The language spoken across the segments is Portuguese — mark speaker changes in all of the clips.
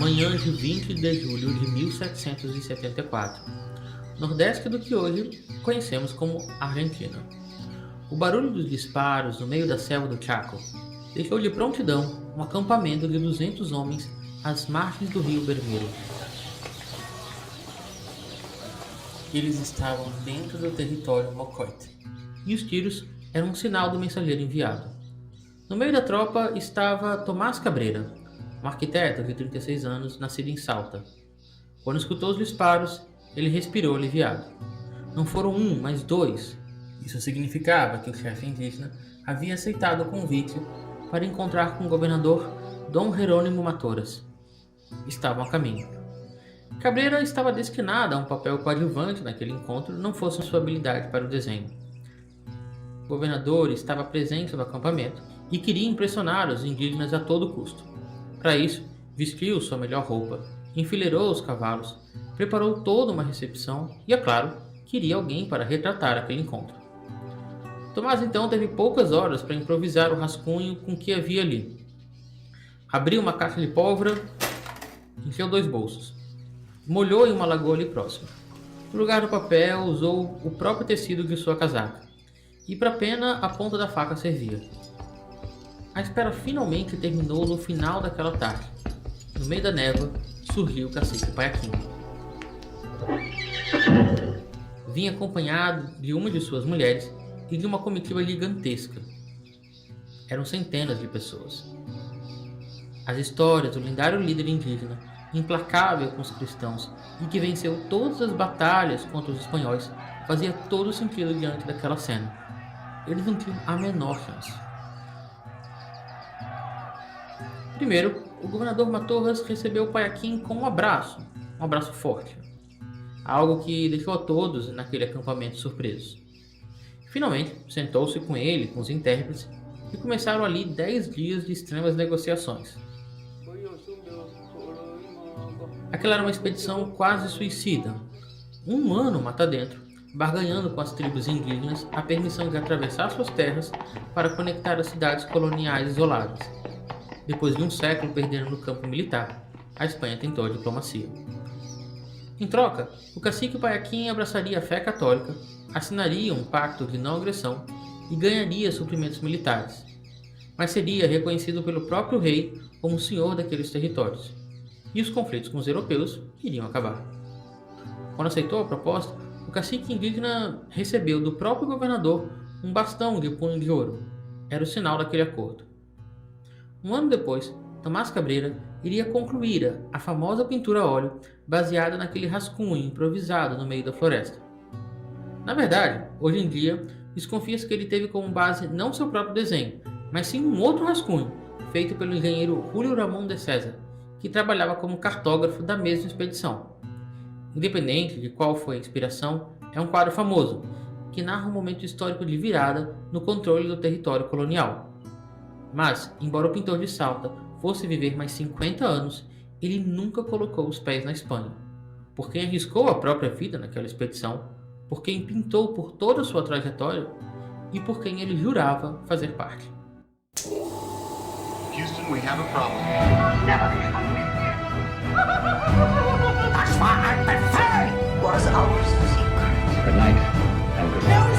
Speaker 1: Manhã de 20 de julho de 1774, nordeste do que hoje conhecemos como Argentina. O barulho dos disparos no meio da selva do Chaco deixou de prontidão um acampamento de 200 homens às margens do rio Bermejo. Eles estavam dentro do território Mocoite, e os tiros eram um sinal do mensageiro enviado. No meio da tropa estava Tomás Cabreira, um arquiteto de 36 anos, nascido em Salta. Quando escutou os disparos, ele respirou aliviado. Não foram um, mas dois. Isso significava que o chefe indígena havia aceitado o convite para encontrar com o governador Dom Jerônimo Matoras. Estavam a caminho. Cabreira estava destinado a um papel coadjuvante naquele encontro, não fosse sua habilidade para o desenho. O governador estava presente no acampamento e queria impressionar os indígenas a todo custo. Para isso, vestiu sua melhor roupa, enfileirou os cavalos, preparou toda uma recepção e, é claro, queria alguém para retratar aquele encontro. Tomás então teve poucas horas para improvisar o rascunho com que havia ali. Abriu uma caixa de pólvora, encheu 2 bolsos, molhou em uma lagoa ali próxima. No lugar do papel, usou o próprio tecido de sua casaca, e para a pena a ponta da faca servia. A espera finalmente terminou no final daquela tarde. No meio da névoa, surgiu o cacique Paiaquim. Vinha acompanhado de uma de suas mulheres e de uma comitiva gigantesca. Eram centenas de pessoas. As histórias do lendário líder indígena, implacável com os cristãos e que venceu todas as batalhas contra os espanhóis, fazia todo sentido diante daquela cena. Eles não tinham a menor chance. Primeiro, o governador Matoras recebeu o Paiaquim com um abraço forte. Algo que deixou a todos naquele acampamento surpresos. Finalmente, sentou-se com ele, com os intérpretes, e começaram ali 10 dias de extremas negociações. Aquela era uma expedição quase suicida. 1 ano mata dentro, barganhando com as tribos indígenas a permissão de atravessar suas terras para conectar as cidades coloniais isoladas. Depois de 1 século perdendo no campo militar, a Espanha tentou a diplomacia. Em troca, o cacique Paiaquim abraçaria a fé católica, assinaria um pacto de não agressão e ganharia suprimentos militares, mas seria reconhecido pelo próprio rei como senhor daqueles territórios, e os conflitos com os europeus iriam acabar. Quando aceitou a proposta, o cacique indígena recebeu do próprio governador um bastão de punho de ouro. Era o sinal daquele acordo. 1 ano depois, Tomás Cabreira iria concluir a famosa pintura a óleo baseada naquele rascunho improvisado no meio da floresta. Na verdade, hoje em dia, desconfia-se que ele teve como base não seu próprio desenho, mas sim um outro rascunho, feito pelo engenheiro Julio Ramón de César, que trabalhava como cartógrafo da mesma expedição. Independente de qual foi a inspiração, é um quadro famoso, que narra um momento histórico de virada no controle do território colonial. Mas, embora o pintor de Salta fosse viver mais 50 anos, ele nunca colocou os pés na Espanha. Por quem arriscou a própria vida naquela expedição, por quem pintou por toda a sua trajetória e por quem ele jurava fazer parte.
Speaker 2: Houston, we have a problem. That's why I prefer was our secret.
Speaker 3: Good night and good luck.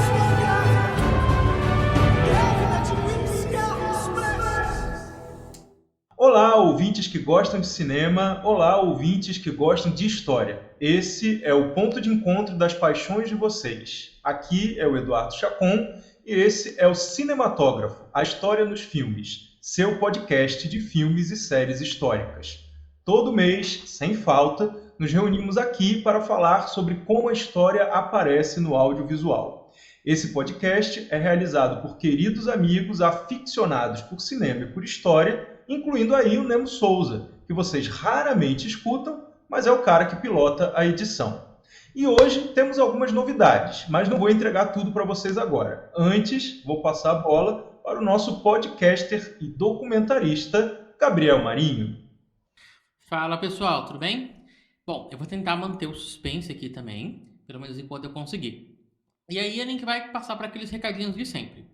Speaker 4: Olá, ouvintes que gostam de cinema. Olá, ouvintes que gostam de história. Esse é o ponto de encontro das paixões de vocês. Aqui é o Eduardo Chacon e esse é o Cinematógrafo, a história nos filmes, seu podcast de filmes e séries históricas. Todo mês, sem falta, nos reunimos aqui para falar sobre como a história aparece no audiovisual. Esse podcast é realizado por queridos amigos aficionados por cinema e por história, incluindo aí o Nemo Souza, que vocês raramente escutam, mas é o cara que pilota a edição. E hoje temos algumas novidades, mas não vou entregar tudo para vocês agora. Antes, vou passar a bola para o nosso podcaster e documentarista, Gabriel Marinho.
Speaker 1: Fala pessoal, tudo bem? Bom, eu vou tentar manter o suspense aqui também, pelo menos enquanto eu conseguir. E aí a gente vai passar para aqueles recadinhos de sempre.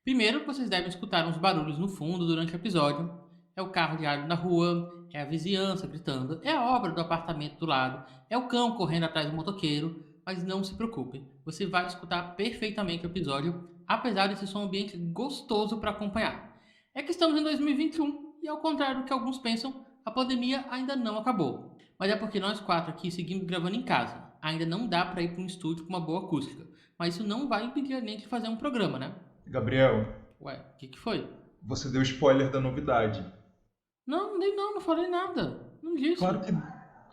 Speaker 1: Primeiro, vocês devem escutar uns barulhos no fundo durante o episódio. É o carro diário na rua, é a vizinhança gritando, é a obra do apartamento do lado, é o cão correndo atrás do motoqueiro, mas não se preocupe, você vai escutar perfeitamente o episódio, apesar desse som ambiente gostoso para acompanhar. É que estamos em 2021 e, ao contrário do que alguns pensam, a pandemia ainda não acabou. Mas é porque nós 4 aqui seguimos gravando em casa. Ainda não dá para ir para um estúdio com uma boa acústica, mas isso não vai impedir a gente de fazer um programa, né?
Speaker 4: Gabriel,
Speaker 1: Ué, o que foi?
Speaker 4: você deu spoiler da novidade.
Speaker 1: Não dei não falei nada. Não disse.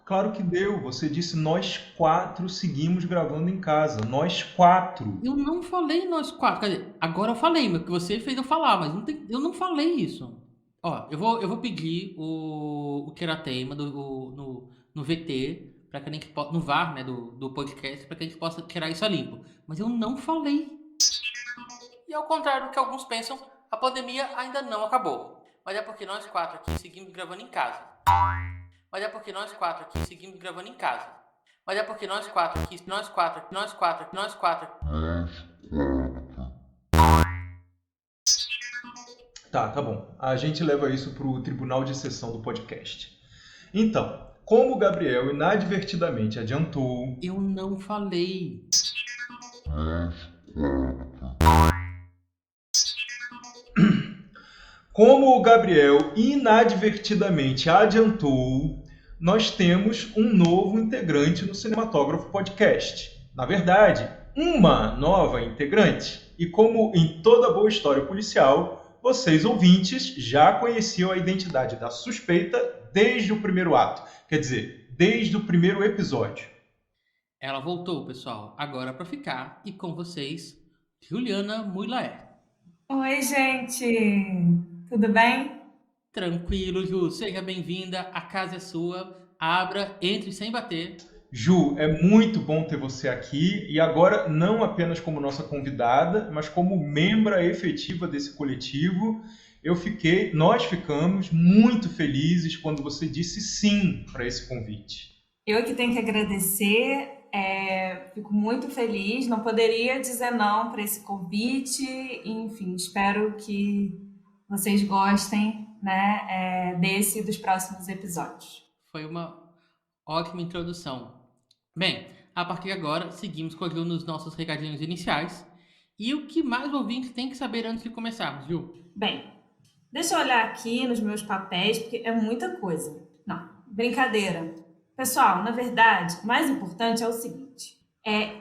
Speaker 4: Claro que deu. Você disse nós 4 seguimos gravando em casa. Nós 4.
Speaker 1: Eu não falei nós 4. Quer dizer, agora eu falei, mas que você fez eu falar, mas eu não falei isso. Ó, eu vou pedir o Querateima no VT, para que a gente no VAR, né, do podcast, para que a gente possa tirar isso a limpo. Mas eu não falei. E ao contrário do que alguns pensam, a pandemia ainda não acabou. Mas é porque nós 4 aqui seguimos gravando em casa. Mas é porque nós 4 aqui seguimos gravando em casa. Mas é porque nós 4 aqui, nós 4.
Speaker 4: Tá bom. A gente leva isso pro tribunal de sessão do podcast. Então, como o Gabriel inadvertidamente adiantou...
Speaker 1: Eu não falei.
Speaker 4: Como o Gabriel inadvertidamente adiantou, nós temos um novo integrante no Cinematógrafo Podcast. Na verdade, uma nova integrante. E como em toda boa história policial, vocês ouvintes já conheciam a identidade da suspeita desde o primeiro ato. Quer dizer, desde o primeiro episódio.
Speaker 1: Ela voltou, pessoal, agora para ficar. E com vocês, Juliana Muylaer.
Speaker 5: Oi, gente! Tudo bem?
Speaker 1: Tranquilo, Ju. Seja bem-vinda. A casa é sua. Abra, entre sem bater.
Speaker 4: Ju, é muito bom ter você aqui. E agora, não apenas como nossa convidada, mas como membra efetiva desse coletivo. Nós ficamos muito felizes quando você disse sim para esse convite.
Speaker 5: Eu que tenho que agradecer. Fico muito feliz. Não poderia dizer não para esse convite. Enfim, espero que vocês gostem, né, desse e dos próximos episódios.
Speaker 1: Foi uma ótima introdução. Bem, a partir de agora, seguimos com a Ju nos nossos recadinhos iniciais. E o que mais o ouvinte tem que saber antes de começarmos, Ju?
Speaker 5: Bem, deixa eu olhar aqui nos meus papéis, porque é muita coisa. Não, brincadeira. Pessoal, na verdade, o mais importante é o seguinte.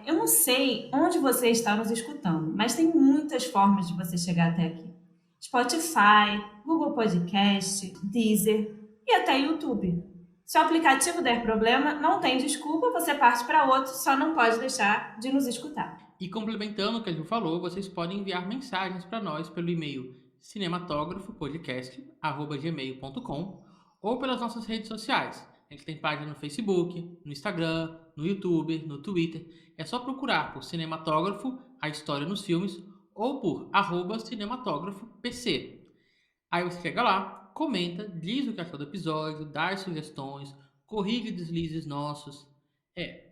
Speaker 5: Eu não sei onde você está nos escutando, mas tem muitas formas de você chegar até aqui. Spotify, Google Podcast, Deezer e até YouTube. Se o aplicativo der problema, não tem desculpa, você parte para outro, só não pode deixar de nos escutar.
Speaker 1: E complementando o que a Ju falou, vocês podem enviar mensagens para nós pelo e-mail cinematografopodcast@gmail.com ou pelas nossas redes sociais. A gente tem página no Facebook, no Instagram, no YouTube, no Twitter. É só procurar por Cinematógrafo, a história nos filmes, ou por @cinematógrafopc. Aí você chega lá, comenta, diz o que achou do episódio, dá as sugestões, corrige deslizes nossos.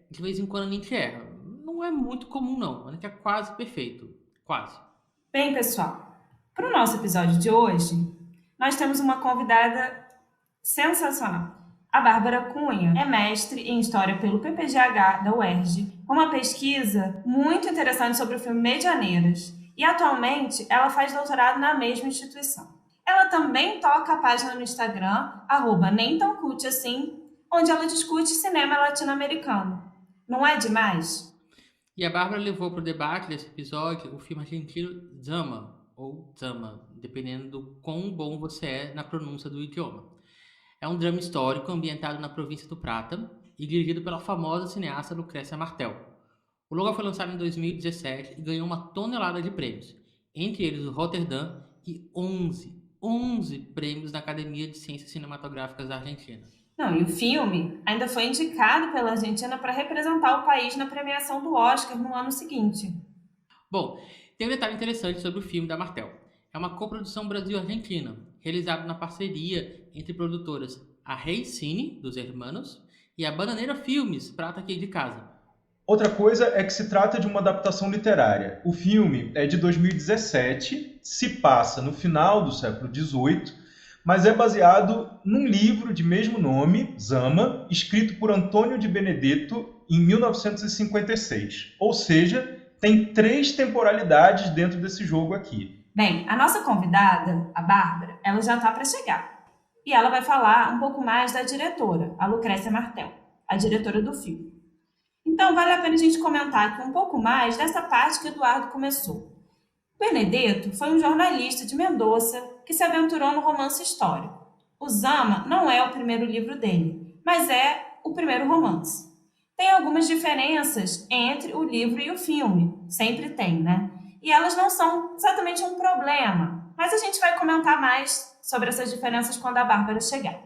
Speaker 1: De vez em quando a gente erra. Não é muito comum não, a gente é quase perfeito. Quase.
Speaker 5: Bem, pessoal, para o nosso episódio de hoje, nós temos uma convidada sensacional. A Bárbara Cunha é mestre em História pelo PPGH da UERJ, com uma pesquisa muito interessante sobre o filme Medianeiras. E atualmente ela faz doutorado na mesma instituição. Ela também toca a página no Instagram, @nemtãocult assim, onde ela discute cinema latino-americano. Não é demais?
Speaker 1: E a Bárbara levou para o debate desse episódio o filme argentino Zama, ou Zama, dependendo do quão bom você é na pronúncia do idioma. É um drama histórico ambientado na província do Prata e dirigido pela famosa cineasta Lucrécia Martel. O longa foi lançado em 2017 e ganhou uma tonelada de prêmios, entre eles o Rotterdam e 11 prêmios da Academia de Ciências Cinematográficas da Argentina.
Speaker 5: Não, e o filme ainda foi indicado pela Argentina para representar o país na premiação do Oscar no ano seguinte.
Speaker 1: Bom, tem um detalhe interessante sobre o filme da Martel. É uma coprodução Brasil-Argentina, realizada na parceria entre produtoras a Rei Cine, dos Hermanos, e a Bananeira Filmes, prata aqui de casa.
Speaker 4: Outra coisa é que se trata de uma adaptação literária. O filme é de 2017, se passa no final do século XVIII, mas é baseado num livro de mesmo nome, Zama, escrito por Antônio de Benedetto em 1956. Ou seja, tem 3 temporalidades dentro desse jogo aqui.
Speaker 5: Bem, a nossa convidada, a Bárbara, ela já está para chegar. E ela vai falar um pouco mais da diretora, a Lucrécia Martel, a diretora do filme. Então, vale a pena a gente comentar aqui um pouco mais dessa parte que Eduardo começou. Benedetto foi um jornalista de Mendoza que se aventurou no romance histórico. O Zama não é o primeiro livro dele, mas é o primeiro romance. Tem algumas diferenças entre o livro e o filme, sempre tem, né? E elas não são exatamente um problema, mas a gente vai comentar mais sobre essas diferenças quando a Bárbara chegar.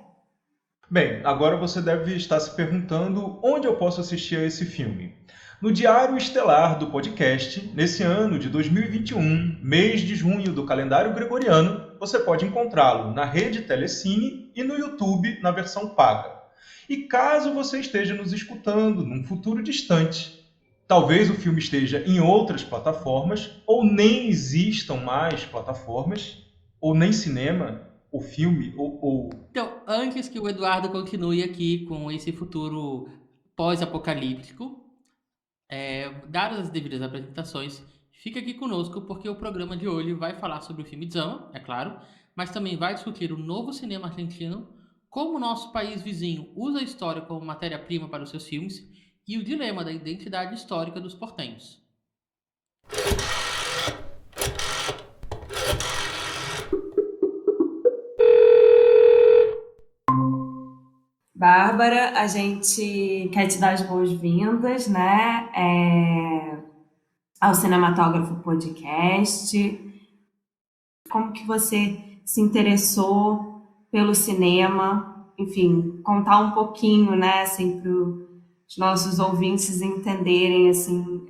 Speaker 4: Bem, agora você deve estar se perguntando onde eu posso assistir a esse filme. No Diário Estelar do podcast, nesse ano de 2021, mês de junho do calendário gregoriano, você pode encontrá-lo na rede Telecine e no YouTube na versão paga. E caso você esteja nos escutando num futuro distante, talvez o filme esteja em outras plataformas, ou nem existam mais plataformas, ou nem cinema, ou filme, ou...
Speaker 1: Então, antes que o Eduardo continue aqui com esse futuro pós-apocalíptico, dadas as devidas apresentações, fica aqui conosco porque o programa de hoje vai falar sobre o filme Zama, é claro, mas também vai discutir o novo cinema argentino, como o nosso país vizinho usa a história como matéria-prima para os seus filmes e o dilema da identidade histórica dos portenhos.
Speaker 5: Bárbara, a gente quer te dar as boas-vindas, né, ao Cinematógrafo Podcast. Como que você se interessou pelo cinema? Enfim, contar um pouquinho, né, assim, para os nossos ouvintes entenderem, assim,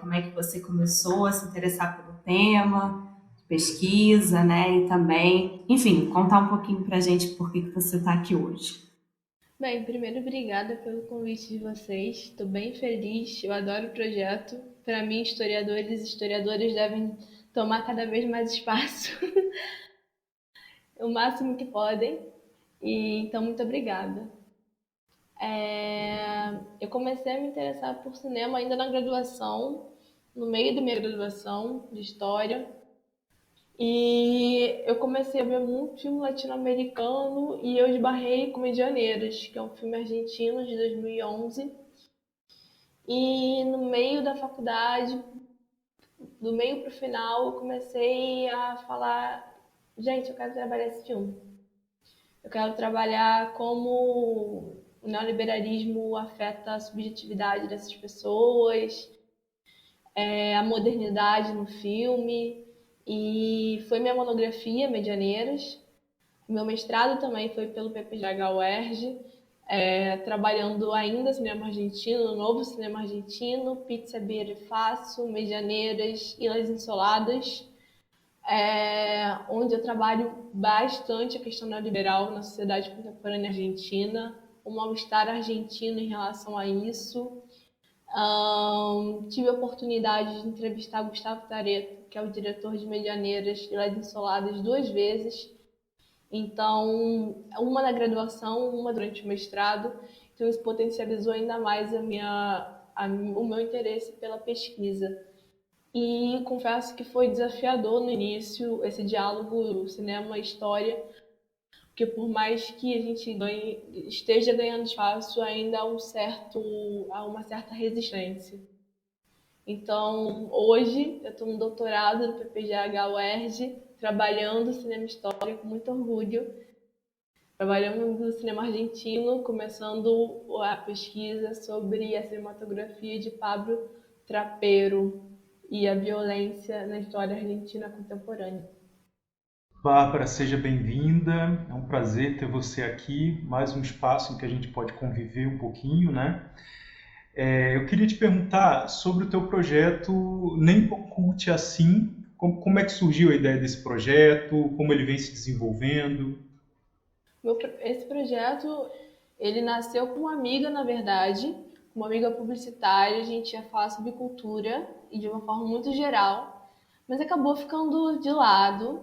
Speaker 5: como é que você começou a se interessar pelo tema, pesquisa, né, e também, enfim, contar um pouquinho pra gente por que você está aqui hoje.
Speaker 6: Bem, primeiro, obrigada pelo convite de vocês. Estou bem feliz, eu adoro o projeto. Para mim, historiadores e historiadoras devem tomar cada vez mais espaço, o máximo que podem. E então, muito obrigada. Eu comecei a me interessar por cinema ainda na graduação, no meio da minha graduação de História. E eu comecei a ver muito filme latino-americano e eu esbarrei com Medianeiras, que é um filme argentino de 2011. E no meio da faculdade, do meio para o final, eu comecei a falar: gente, eu quero trabalhar esse filme. Eu quero trabalhar como o neoliberalismo afeta a subjetividade dessas pessoas, a modernidade no filme. E foi minha monografia, Medianeiras. Meu mestrado também foi pelo PPGH-UERJ, trabalhando ainda cinema argentino, novo cinema argentino, Pizza, Beer e Fácil, Medianeiras, Ilhas Insoladas, onde eu trabalho bastante a questão neoliberal na sociedade contemporânea argentina, o mal-estar argentino em relação a isso. Tive a oportunidade de entrevistar Gustavo Tareto, que é o diretor de Medianeiras e Ilhas Insoladas, 2 vezes. Então, uma na graduação, uma durante o mestrado. Então, isso potencializou ainda mais o meu interesse pela pesquisa. E confesso que foi desafiador no início esse diálogo cinema-história, porque por mais que a gente esteja ganhando espaço, ainda há uma certa resistência. Então, hoje, eu estou no doutorado no PPGH-UERJ, trabalhando cinema histórico com muito orgulho, trabalhando no cinema argentino, começando a pesquisa sobre a cinematografia de Pablo Trapero e a violência na história argentina contemporânea.
Speaker 4: Bárbara, seja bem-vinda. É um prazer ter você aqui. Mais um espaço em que a gente pode conviver um pouquinho, né? Eu queria te perguntar sobre o teu projeto Nem Oculte Assim. Como é que surgiu a ideia desse projeto? Como ele vem se desenvolvendo?
Speaker 6: Esse projeto, ele nasceu com uma amiga, na verdade, uma amiga publicitária, a gente ia falar sobre cultura e de uma forma muito geral, mas acabou ficando de lado.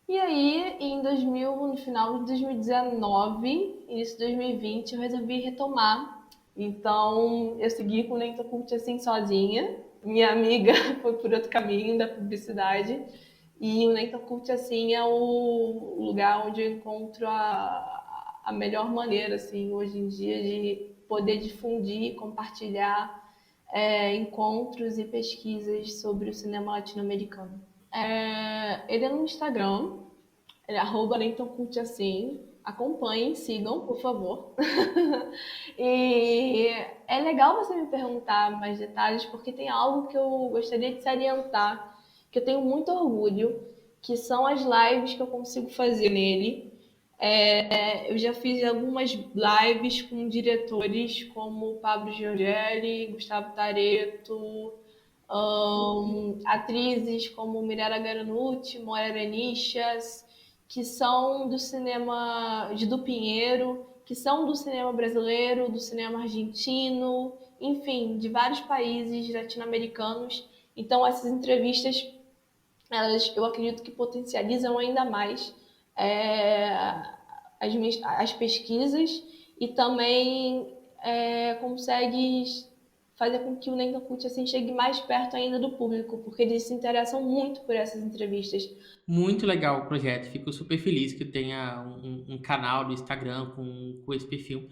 Speaker 6: E aí, no final de 2019, início de 2020, eu resolvi retomar. Então, eu segui com o Nem Tão Cult Assim sozinha. Minha amiga foi por outro caminho da publicidade. E o Nem Tão Cult Assim é o lugar onde eu encontro a melhor maneira, assim, hoje em dia, de poder difundir, compartilhar encontros e pesquisas sobre o cinema latino-americano. Ele é no Instagram, ele é @NemTãoCultAssim. Acompanhem, sigam, por favor. E é legal você me perguntar mais detalhes, porque tem algo que eu gostaria de salientar, que eu tenho muito orgulho, que são as lives que eu consigo fazer nele. Eu já fiz algumas lives com diretores como Pablo Giorgelli, Gustavo Tareto, atrizes como Mirella Garanucci, Moira Benicias, que são do cinema de do Pinheiro, que são do cinema brasileiro, do cinema argentino, enfim, de vários países latino-americanos. Então, essas entrevistas, eu acredito que potencializam ainda mais as pesquisas e também consegue fazer com que o Nem Tão Cult Assim chegue mais perto ainda do público, porque eles se interessam muito por essas entrevistas.
Speaker 1: Muito legal o projeto, fico super feliz que tenha um canal do Instagram com esse perfil.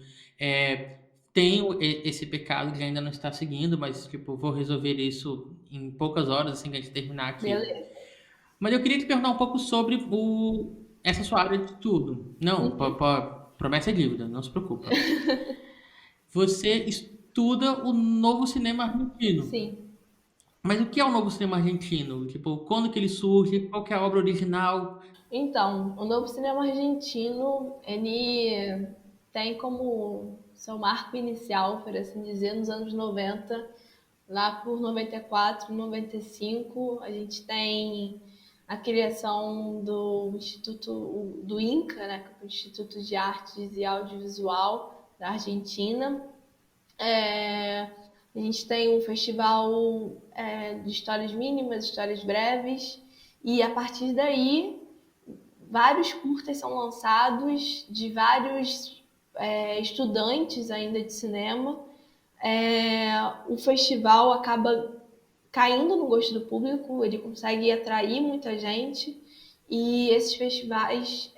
Speaker 1: Tenho esse pecado que ainda não está seguindo, mas tipo, vou resolver isso em poucas horas, assim que a gente terminar aqui.
Speaker 6: Beleza.
Speaker 1: Mas eu queria te perguntar um pouco sobre essa sua área de estudo. Não, promessa é dívida, não se preocupa. Você estuda o novo cinema argentino.
Speaker 6: Sim.
Speaker 1: Mas o que é o novo cinema argentino? Tipo, quando que ele surge? Qual que é a obra original?
Speaker 6: Então, o novo cinema argentino, ele tem como seu marco inicial, por assim dizer, nos anos 90, lá por 94, 95, a gente tem a criação do Instituto do INCA, né, que é o Instituto de Artes e Audiovisual da Argentina. A gente tem um festival de histórias mínimas, histórias breves, e a partir daí vários curtas são lançados de vários estudantes ainda de cinema. O festival acaba caindo no gosto do público, ele consegue atrair muita gente, e esses festivais,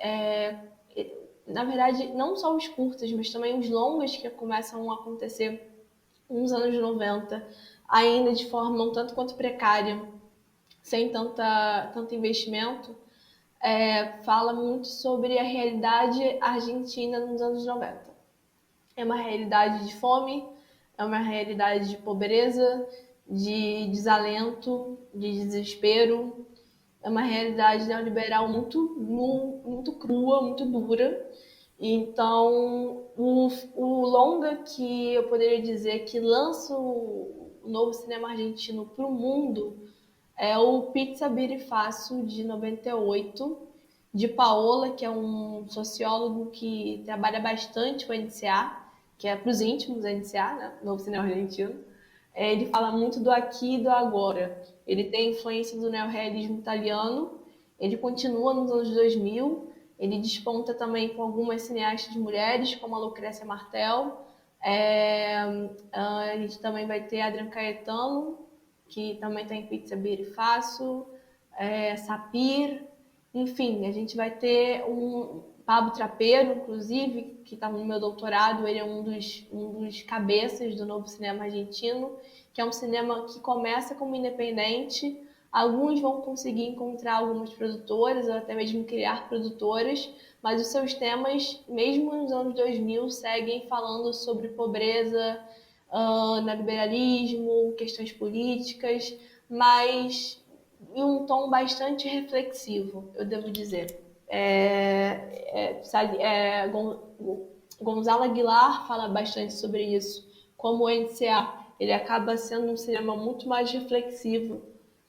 Speaker 6: na verdade, não só os curtas, mas também os longas que começam a acontecer nos anos 90, ainda de forma um tanto quanto precária, sem tanto investimento, fala muito sobre a realidade argentina nos anos 90. É uma realidade de fome, é uma realidade de pobreza, de desalento, de desespero. É uma realidade neoliberal muito crua, muito dura. Então, o longa que eu poderia dizer que lança o novo cinema argentino para o mundo é o Pizza Birifacio, de 98, de Paola, que é um sociólogo que trabalha bastante com a NCA, que é para os íntimos a NCA, né? Novo cinema argentino. Ele fala muito do aqui e do agora. Ele tem influência do neorrealismo italiano, ele continua nos anos 2000, ele desponta também com algumas cineastas mulheres, como a Lucrécia Martel. A gente também vai ter Adrián Caetano, que também tem Pizza Birifacio, Sapir. Enfim, a gente vai ter um Pablo Trapeiro, inclusive, que está no meu doutorado. Ele é um dos cabeças do novo cinema argentino, que é um cinema que começa como independente. Alguns vão conseguir encontrar algumas produtoras, ou até mesmo criar produtoras, mas os seus temas, mesmo nos anos 2000, seguem falando sobre pobreza, neoliberalismo, questões políticas, mas em um tom bastante reflexivo, eu devo dizer. Gonzalo Aguilar fala bastante sobre isso, como o NCA, ele acaba sendo um cinema muito mais reflexivo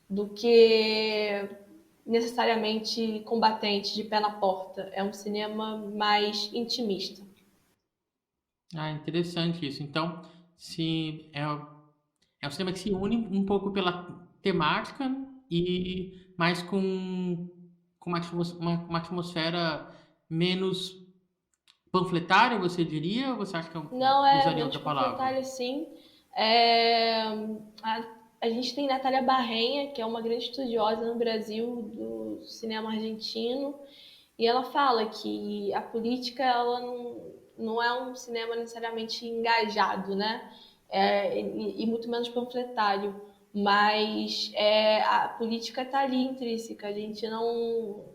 Speaker 6: do que necessariamente combatente, de pé na porta. É um cinema mais intimista.
Speaker 1: Ah, interessante isso. Então, Sim, é um cinema que se une um pouco pela temática e mais com uma atmosfera menos panfletária, você diria? Ou você acha que
Speaker 6: Não é
Speaker 1: usaria
Speaker 6: menos
Speaker 1: outra palavra?
Speaker 6: panfletária, sim. É, a gente tem Natália Barrenha, que é uma grande estudiosa no Brasil do cinema argentino, e ela fala que a política ela não é um cinema necessariamente engajado, né? E muito menos panfletário, mas a política está ali intrínseca. A gente não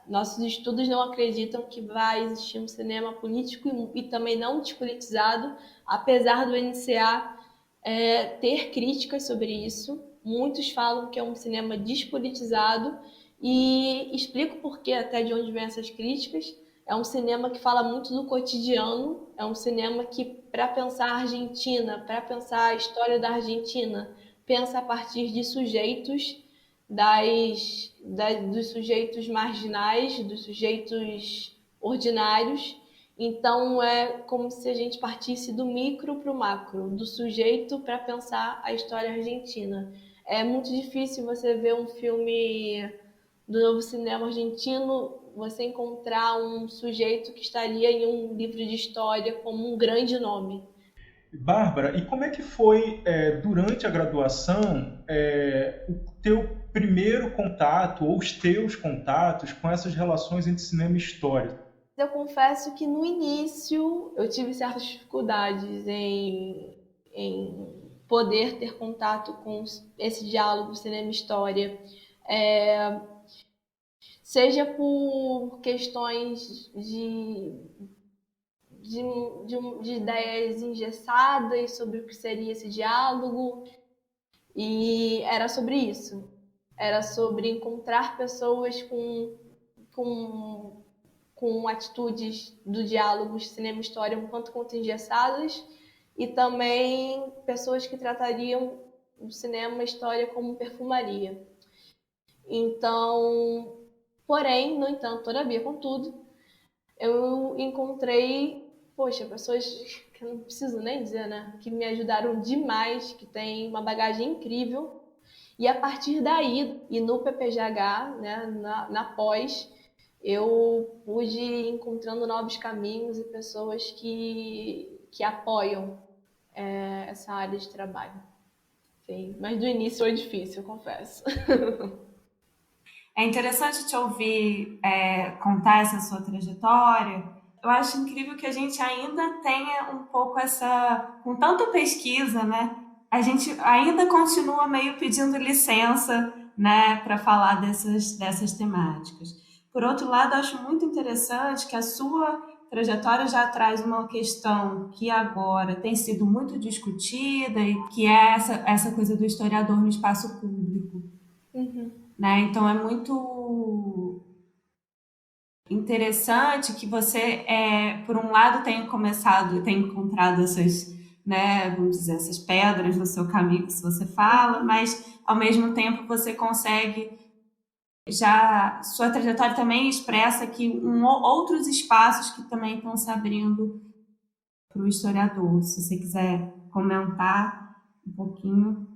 Speaker 6: nossos estudos não acreditam que vai existir um cinema político e também não despolitizado, apesar do NCA ter críticas sobre isso. Muitos falam que é um cinema despolitizado e explico por quê, até de onde vem essas críticas. É um cinema que fala muito do cotidiano, é um cinema que, para pensar a Argentina, para pensar a história da Argentina, pensa a partir de sujeitos dos sujeitos marginais, dos sujeitos ordinários. Então é como se a gente partisse do micro para o macro, do sujeito para pensar a história argentina. É muito difícil você ver um filme do novo cinema argentino, você encontrar um sujeito que estaria em um livro de história como um grande nome.
Speaker 4: Bárbara, e como é que foi durante a graduação o teu primeiro contato ou os teus contatos com essas relações entre cinema e história?
Speaker 6: Eu confesso que no início eu tive certas dificuldades em poder ter contato com esse diálogo cinema e história, seja por questões de ideias engessadas sobre o que seria esse diálogo, e era sobre isso. Era sobre encontrar pessoas com atitudes do diálogo cinema e história um quanto engessadas, e também pessoas que tratariam o cinema e a história como perfumaria. Então, porém, no entanto, todavia, contudo, eu encontrei, pessoas que eu não preciso nem dizer, né? Que me ajudaram demais, que têm uma bagagem incrível. E a partir daí, e no PPGH, né, na pós, eu pude ir encontrando novos caminhos e pessoas que apoiam essa área de trabalho. Sim, mas do início foi difícil, eu confesso.
Speaker 5: É interessante te ouvir contar essa sua trajetória. Eu acho incrível que a gente ainda tenha um pouco com tanta pesquisa, né? A gente ainda continua meio pedindo licença, né, para falar dessas temáticas. Por outro lado, acho muito interessante que a sua trajetória já traz uma questão que agora tem sido muito discutida e que é essa coisa do historiador no espaço público.
Speaker 6: Uhum.
Speaker 5: Né? Então é muito interessante que você, por um lado, tenha encontrado essas, né, vamos dizer, essas pedras no seu caminho que você fala, mas ao mesmo tempo você consegue sua trajetória também expressa que outros espaços que também estão se abrindo para o historiador. Se você quiser comentar um pouquinho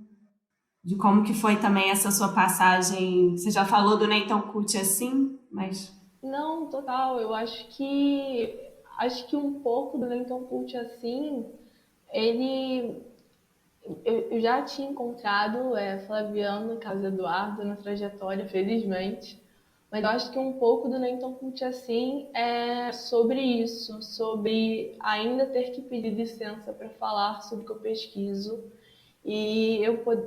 Speaker 5: de como que foi também essa sua passagem. Você já falou do Nem Tão Cult Assim, mas...
Speaker 6: Não, total. Eu acho que um pouco do Nem Tão Cult Assim, eu já tinha encontrado Flaviano, Carlos Eduardo na trajetória, felizmente. Mas eu acho que um pouco do Nem Tão Cult Assim é sobre isso, sobre ainda ter que pedir licença para falar sobre o que eu pesquiso. E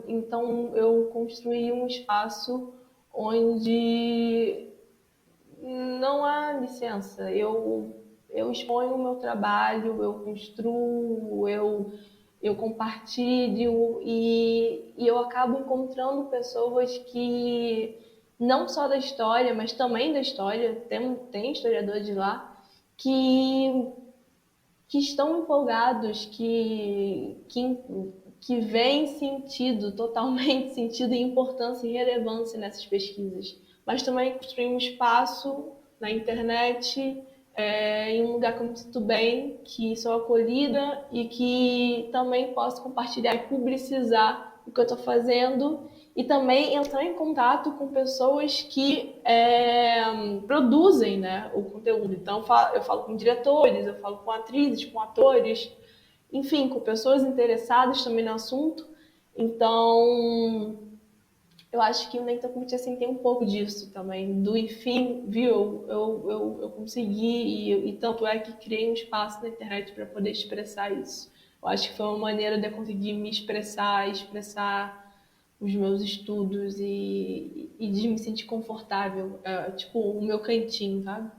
Speaker 6: então eu construí um espaço onde não há licença. Eu exponho o meu trabalho, eu construo, eu compartilho e eu acabo encontrando pessoas que, não só da história, mas também da história, tem historiadores lá, que estão empolgados, que veem sentido, totalmente sentido e importância e relevância nessas pesquisas. Mas também construir um espaço na internet em um lugar que eu me sinto bem, que sou acolhida e que também posso compartilhar e publicizar o que eu estou fazendo e também entrar em contato com pessoas que produzem, né, o conteúdo. Então, eu falo com diretores, eu falo com atrizes, com atores, enfim, com pessoas interessadas também no assunto. Então, eu acho que o Nem Tão Curte Assim tem um pouco disso também, do enfim, viu, eu consegui e tanto é que criei um espaço na internet para poder expressar isso. Eu acho que foi uma maneira de eu conseguir me expressar os meus estudos e de me sentir confortável, tipo, o meu cantinho, sabe?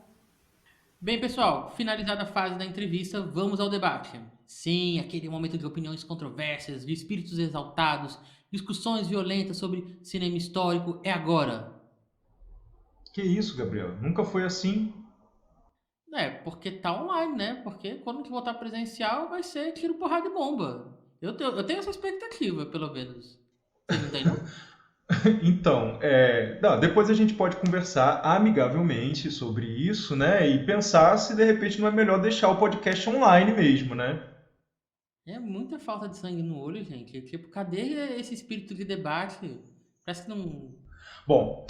Speaker 1: Bem, pessoal, finalizada a fase da entrevista, vamos ao debate. Sim, aquele momento de opiniões controversas, de espíritos exaltados, discussões violentas sobre cinema histórico, é agora.
Speaker 4: Que isso, Gabriel? Nunca foi assim.
Speaker 1: Porque tá online, né? Porque quando a gente voltar presencial vai ser tiro, porrada e bomba. Eu tenho essa expectativa, pelo menos. Vocês não têm, não?
Speaker 4: Então, não, depois a gente pode conversar amigavelmente sobre isso, né? E pensar se de repente não é melhor deixar o podcast online mesmo, né?
Speaker 1: É muita falta de sangue no olho, gente. Tipo, cadê esse espírito de debate? Parece que não.
Speaker 4: Bom,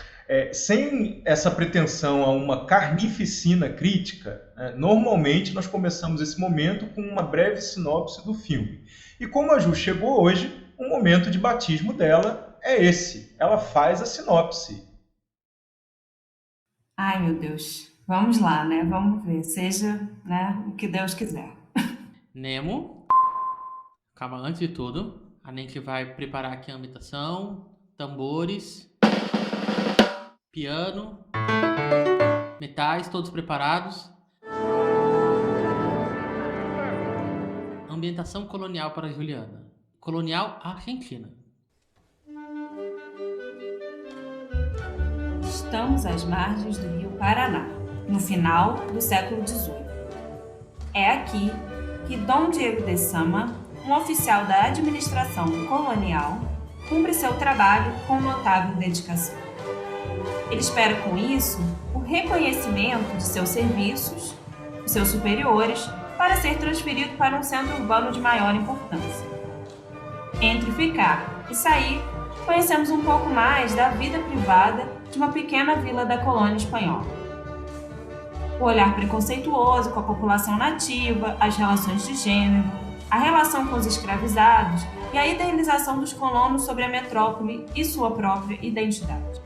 Speaker 4: sem essa pretensão a uma carnificina crítica, né, normalmente nós começamos esse momento com uma breve sinopse do filme. E como a Ju chegou hoje, o momento de batismo dela é esse. Ela faz a sinopse.
Speaker 5: Ai, meu Deus. Vamos lá, né? Vamos ver. Seja, né, o que Deus quiser.
Speaker 1: Nemo. Calma, antes de tudo, a gente vai preparar aqui a ambientação, tambores, piano, metais, todos preparados. Ambientação colonial para Juliana. Colonial Argentina.
Speaker 5: Estamos às margens do rio Paraná, no final do século XVIII. É aqui que Dom Diego de Sama, um oficial da administração colonial, cumpre seu trabalho com notável dedicação. Ele espera com isso o reconhecimento de seus serviços, de seus superiores, para ser transferido para um centro urbano de maior importância. Entre ficar e sair, conhecemos um pouco mais da vida privada de uma pequena vila da colônia espanhola. O olhar preconceituoso com a população nativa, as relações de gênero, a relação com os escravizados e a idealização dos colonos sobre a metrópole e sua própria identidade.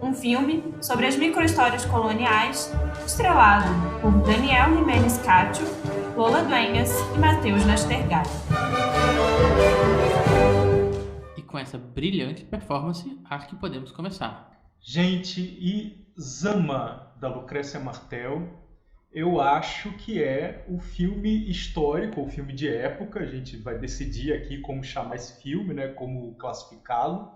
Speaker 5: Um filme sobre as micro-histórias coloniais, estrelado por Daniel Jiménez Cacho, Lola Dueñas e Matheus Nastergalli.
Speaker 1: E com essa brilhante performance, acho que podemos começar.
Speaker 4: Gente, e Zama, da Lucrécia Martel, eu acho que é o filme histórico, o filme de época, a gente vai decidir aqui como chamar esse filme, né, como classificá-lo,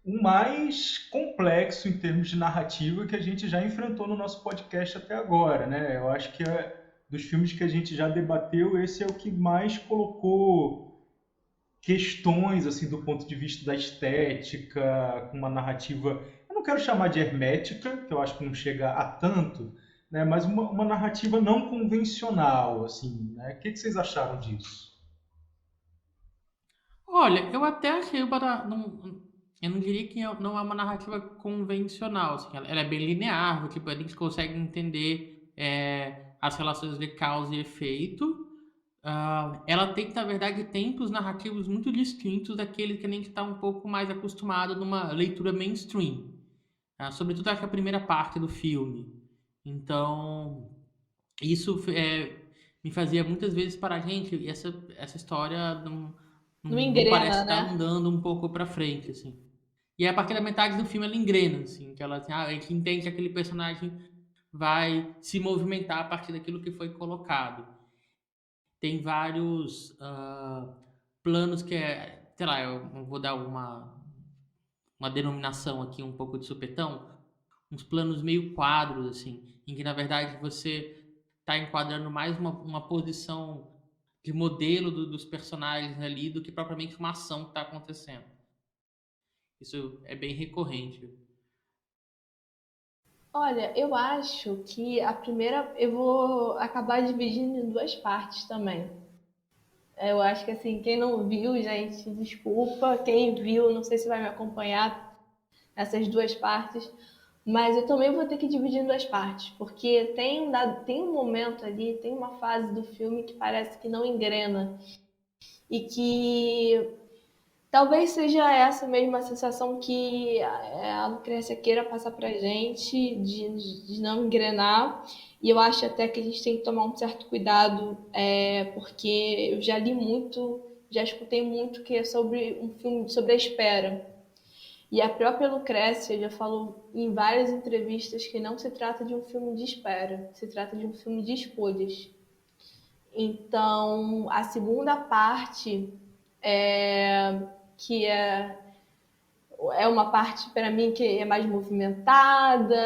Speaker 4: o mais complexo em termos de narrativa que a gente já enfrentou no nosso podcast até agora, né? Eu acho que dos filmes que a gente já debateu, esse é o que mais colocou questões assim do ponto de vista da estética, com uma narrativa, eu não quero chamar de hermética, que eu acho que não chega a tanto, né? Mas uma narrativa não convencional, assim, né? O que vocês acharam disso?
Speaker 1: Olha, eu até achei eu não diria que não é uma narrativa convencional, assim, ela é bem linear, tipo, a gente consegue entender as relações de causa e efeito. Ela tem, na verdade, tempos narrativos muito distintos daquele que a gente está um pouco mais acostumado numa leitura mainstream. Sobretudo, acho que a primeira parte do filme. Então, isso me fazia muitas vezes parar, gente, essa história não
Speaker 6: engrena,
Speaker 1: parece
Speaker 6: né?
Speaker 1: estar andando um pouco para frente, assim. E a partir da metade do filme ela engrena, assim, que ela, assim, a gente entende que aquele personagem vai se movimentar a partir daquilo que foi colocado. Tem vários planos que sei lá, eu vou dar uma denominação aqui um pouco de supetão, uns planos meio quadros, assim, em que na verdade você está enquadrando mais uma posição de modelo dos personagens ali do que propriamente uma ação que está acontecendo. Isso é bem recorrente.
Speaker 6: Olha, eu acho que a primeira eu vou acabar dividindo em duas partes também. Eu acho que assim, quem não viu, gente, desculpa. Quem viu, não sei se vai me acompanhar nessas duas partes, mas eu também vou ter que dividir em duas partes, porque tem um momento ali, tem uma fase do filme que parece que não engrena e que talvez seja essa mesma sensação que a Lucrécia queira passar pra gente, de não engrenar. E eu acho até que a gente tem que tomar um certo cuidado, porque eu já li muito, já escutei muito que é sobre um filme sobre a espera. E a própria Lucrécia já falou em várias entrevistas que não se trata de um filme de espera, se trata de um filme de escolhas. Então, a segunda parte que é uma parte para mim que é mais movimentada,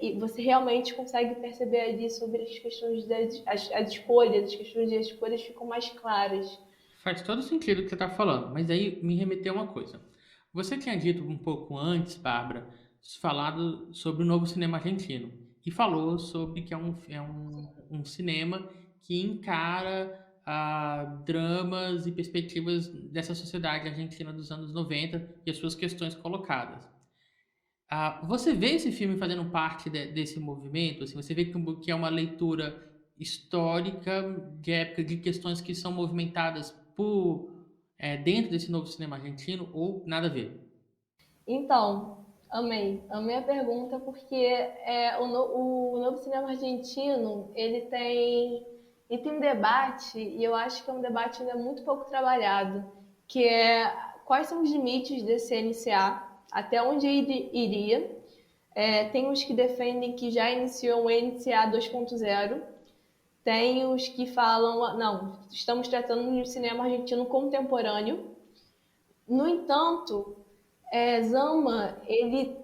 Speaker 6: e você realmente consegue perceber ali sobre as questões as escolhas, as questões das escolhas ficam mais claras.
Speaker 1: Faz todo sentido o que você está falando, mas aí me remeteu a uma coisa. Você tinha dito um pouco antes, Bárbara, falado sobre o novo cinema argentino e falou sobre que é um cinema que encara dramas e perspectivas dessa sociedade argentina dos anos 90 e as suas questões colocadas. Você vê esse filme fazendo parte desse movimento? Assim, você vê que é uma leitura histórica de época de questões que são movimentadas dentro desse novo cinema argentino ou nada a ver?
Speaker 6: Então, amei a pergunta porque o novo cinema argentino ele tem um debate e eu acho que é um debate ainda muito pouco trabalhado, que é quais são os limites desse NCA, até onde ele iria. Tem os que defendem que já iniciou um NCA 2.0, tem os que falam, não, estamos tratando de cinema argentino contemporâneo. No entanto, Zama, ele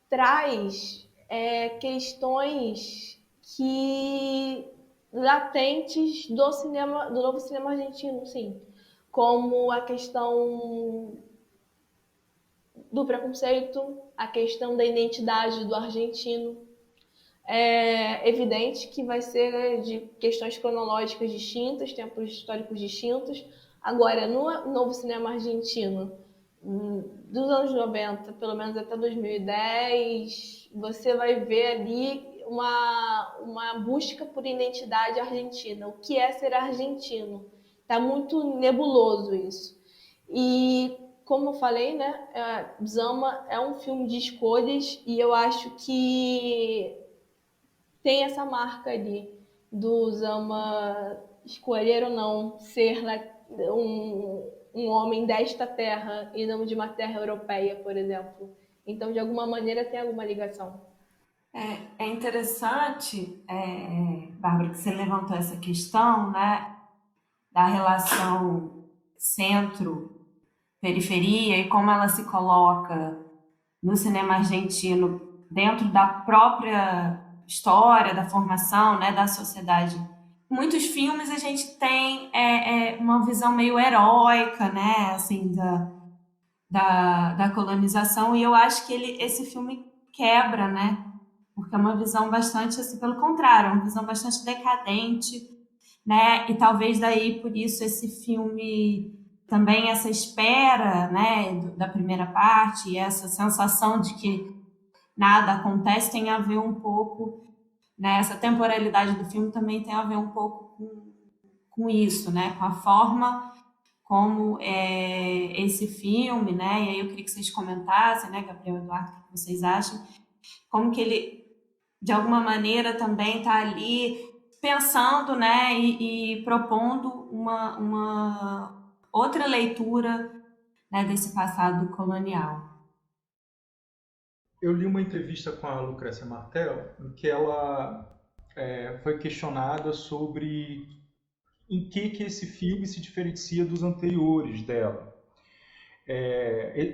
Speaker 6: traz questões que latentes do novo cinema argentino, sim, como a questão do preconceito, a questão da identidade do argentino. É evidente que vai ser de questões cronológicas distintas, tempos históricos distintos. Agora, no novo cinema argentino, dos anos 90, pelo menos até 2010, você vai ver ali uma busca por identidade argentina. O que é ser argentino? Está muito nebuloso isso. E, como eu falei, né, Zama é um filme de escolhas e eu acho que tem essa marca ali do Zama escolher ou não ser um homem desta terra e não de uma terra europeia, por exemplo. Então, de alguma maneira, tem alguma ligação.
Speaker 5: É interessante, Bárbara, que você levantou essa questão, né, da relação centro-periferia e como ela se coloca no cinema argentino dentro da própria história, da formação, né, da sociedade. Muitos filmes a gente tem uma visão meio heróica, né, assim, da colonização, e eu acho que esse filme quebra, né, porque é uma visão bastante, assim, pelo contrário, uma visão bastante decadente, né, e talvez daí por isso esse filme também essa espera, né, da primeira parte e essa sensação de que nada acontece tem a ver um pouco, né, essa temporalidade do filme também tem a ver um pouco com isso, né, com a forma como esse filme, né, e aí eu queria que vocês comentassem, né, Gabriel e Eduardo, o que vocês acham, como que ele, de alguma maneira, também está ali pensando, né, e propondo uma outra leitura, né, desse passado colonial.
Speaker 4: Eu li uma entrevista com a Lucrécia Martel em que ela foi questionada sobre em que esse filme se diferencia dos anteriores dela.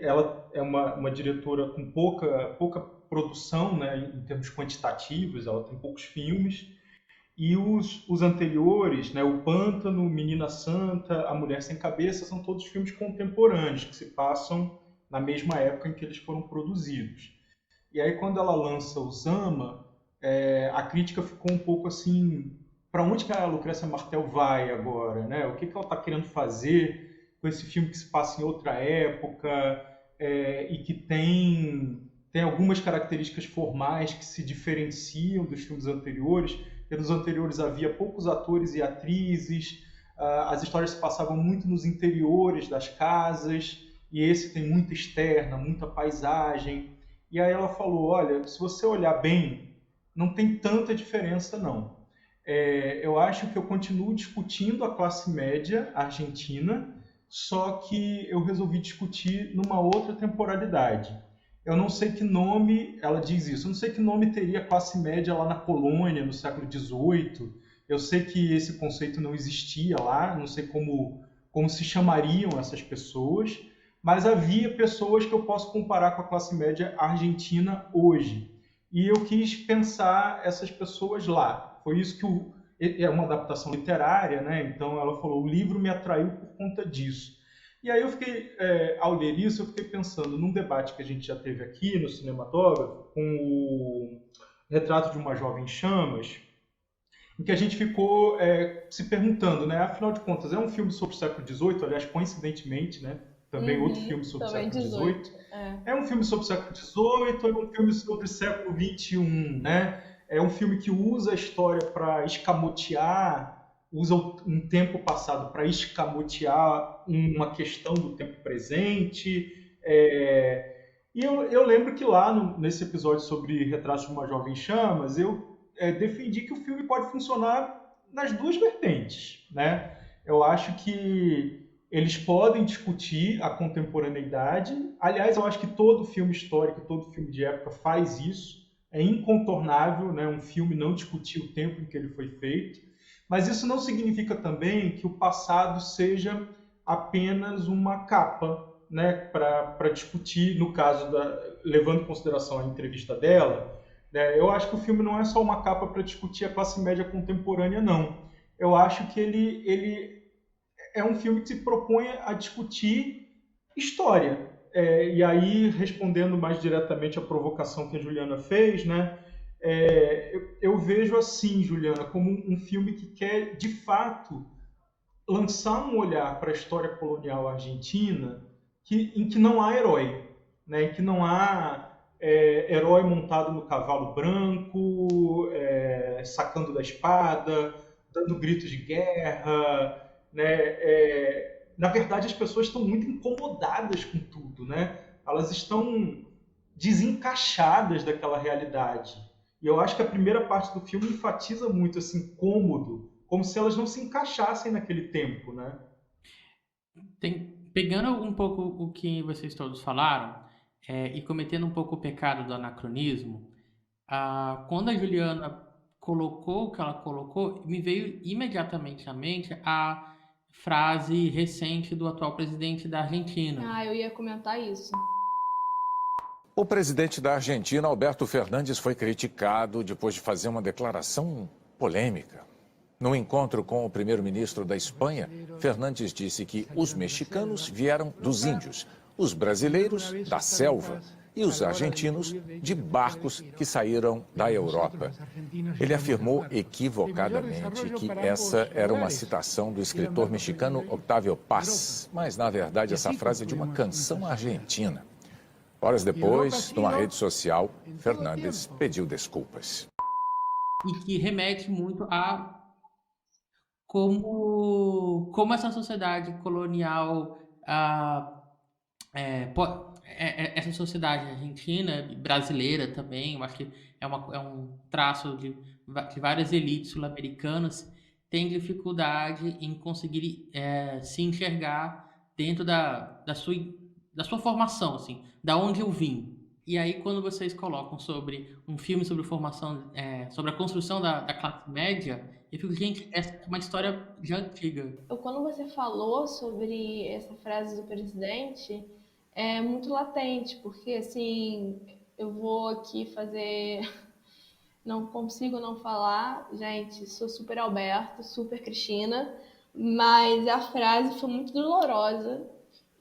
Speaker 4: Ela é uma diretora com pouca produção, né, em termos quantitativos, ela tem poucos filmes, e os anteriores, né, O Pântano, Menina Santa, A Mulher Sem Cabeça, são todos filmes contemporâneos, que se passam na mesma época em que eles foram produzidos. E aí, quando ela lança o Zama, a crítica ficou um pouco assim, para onde que a Lucrécia Martel vai agora, né? O que ela está querendo fazer com esse filme que se passa em outra época e que tem algumas características formais que se diferenciam dos filmes anteriores, porque nos anteriores havia poucos atores e atrizes, as histórias se passavam muito nos interiores das casas, e esse tem muita externa, muita paisagem. E aí ela falou, olha, se você olhar bem, não tem tanta diferença não. Eu acho que eu continuo discutindo a classe média argentina, só que eu resolvi discutir numa outra temporalidade. Eu não sei que nome, ela diz isso, eu não sei que nome teria a classe média lá na Polônia, no século XVIII. Eu sei que esse conceito não existia lá, não sei como se chamariam essas pessoas, mas havia pessoas que eu posso comparar com a classe média argentina hoje. E eu quis pensar essas pessoas lá. Foi isso que é uma adaptação literária, né? Então ela falou, o livro me atraiu por conta disso. E aí eu fiquei, ao ler isso, eu fiquei pensando num debate que a gente já teve aqui no Cinematógrafo, com o Retrato de uma Jovem em Chamas, em que a gente ficou se perguntando, né? Afinal de contas, é um filme sobre o século XVIII, aliás, coincidentemente, né? Também outro filme sobre o século XVIII. É um filme sobre o século XVIII, é um filme sobre o século XXI, né? É um filme que usa a história para escamotear, usa um tempo passado para escamotear uma questão do tempo presente. E eu lembro que lá, nesse episódio sobre Retratos de uma Jovem em Chamas, eu defendi que o filme pode funcionar nas duas vertentes, né? Eu acho que eles podem discutir a contemporaneidade. Aliás, eu acho que todo filme histórico, todo filme de época faz isso. É incontornável, né, um filme não discutir o tempo em que ele foi feito. Mas isso não significa também que o passado seja apenas uma capa, né, para discutir, no caso, levando em consideração a entrevista dela, né, eu acho que o filme não é só uma capa para discutir a classe média contemporânea, não. Eu acho que ele é um filme que se propõe a discutir história. E aí, respondendo mais diretamente à provocação que a Juliana fez, né, eu vejo assim, Juliana, como um filme que quer, de fato, lançar um olhar para a história colonial argentina em que não há herói, né, em que não há herói montado no cavalo branco, sacando da espada, dando gritos de guerra, né? Na verdade, as pessoas estão muito incomodadas com tudo, né? Elas estão desencaixadas daquela realidade. E eu acho que a primeira parte do filme enfatiza muito esse incômodo, como se elas não se encaixassem naquele tempo, né?
Speaker 1: Pegando um pouco o que vocês todos falaram e cometendo um pouco o pecado do anacronismo, quando a Juliana colocou o que ela colocou, me veio imediatamente à mente a frase recente do atual presidente da Argentina.
Speaker 6: Eu ia comentar isso.
Speaker 7: O presidente da Argentina, Alberto Fernandes, foi criticado depois de fazer uma declaração polêmica. No encontro com o primeiro-ministro da Espanha, Fernandes disse que os mexicanos vieram dos índios, os brasileiros da selva e os argentinos de barcos que saíram da Europa. Ele afirmou equivocadamente que essa era uma citação do escritor mexicano Octavio Paz, mas na verdade essa frase é de uma canção argentina. Horas depois, numa rede social, Fernandes pediu desculpas.
Speaker 1: E que remete muito a como essa sociedade colonial, essa sociedade argentina, brasileira também, eu acho que é um traço de várias elites sul-americanas, tem dificuldade em conseguir se enxergar dentro da sua formação, assim, da onde eu vim. E aí, quando vocês colocam sobre um filme sobre formação, sobre a construção da classe média, eu fico, gente, essa é uma história já antiga.
Speaker 6: Quando você falou sobre essa frase do presidente, é muito latente, porque, assim, eu vou aqui fazer... Não consigo não falar, gente, sou super Alberto, super Cristina, mas a frase foi muito dolorosa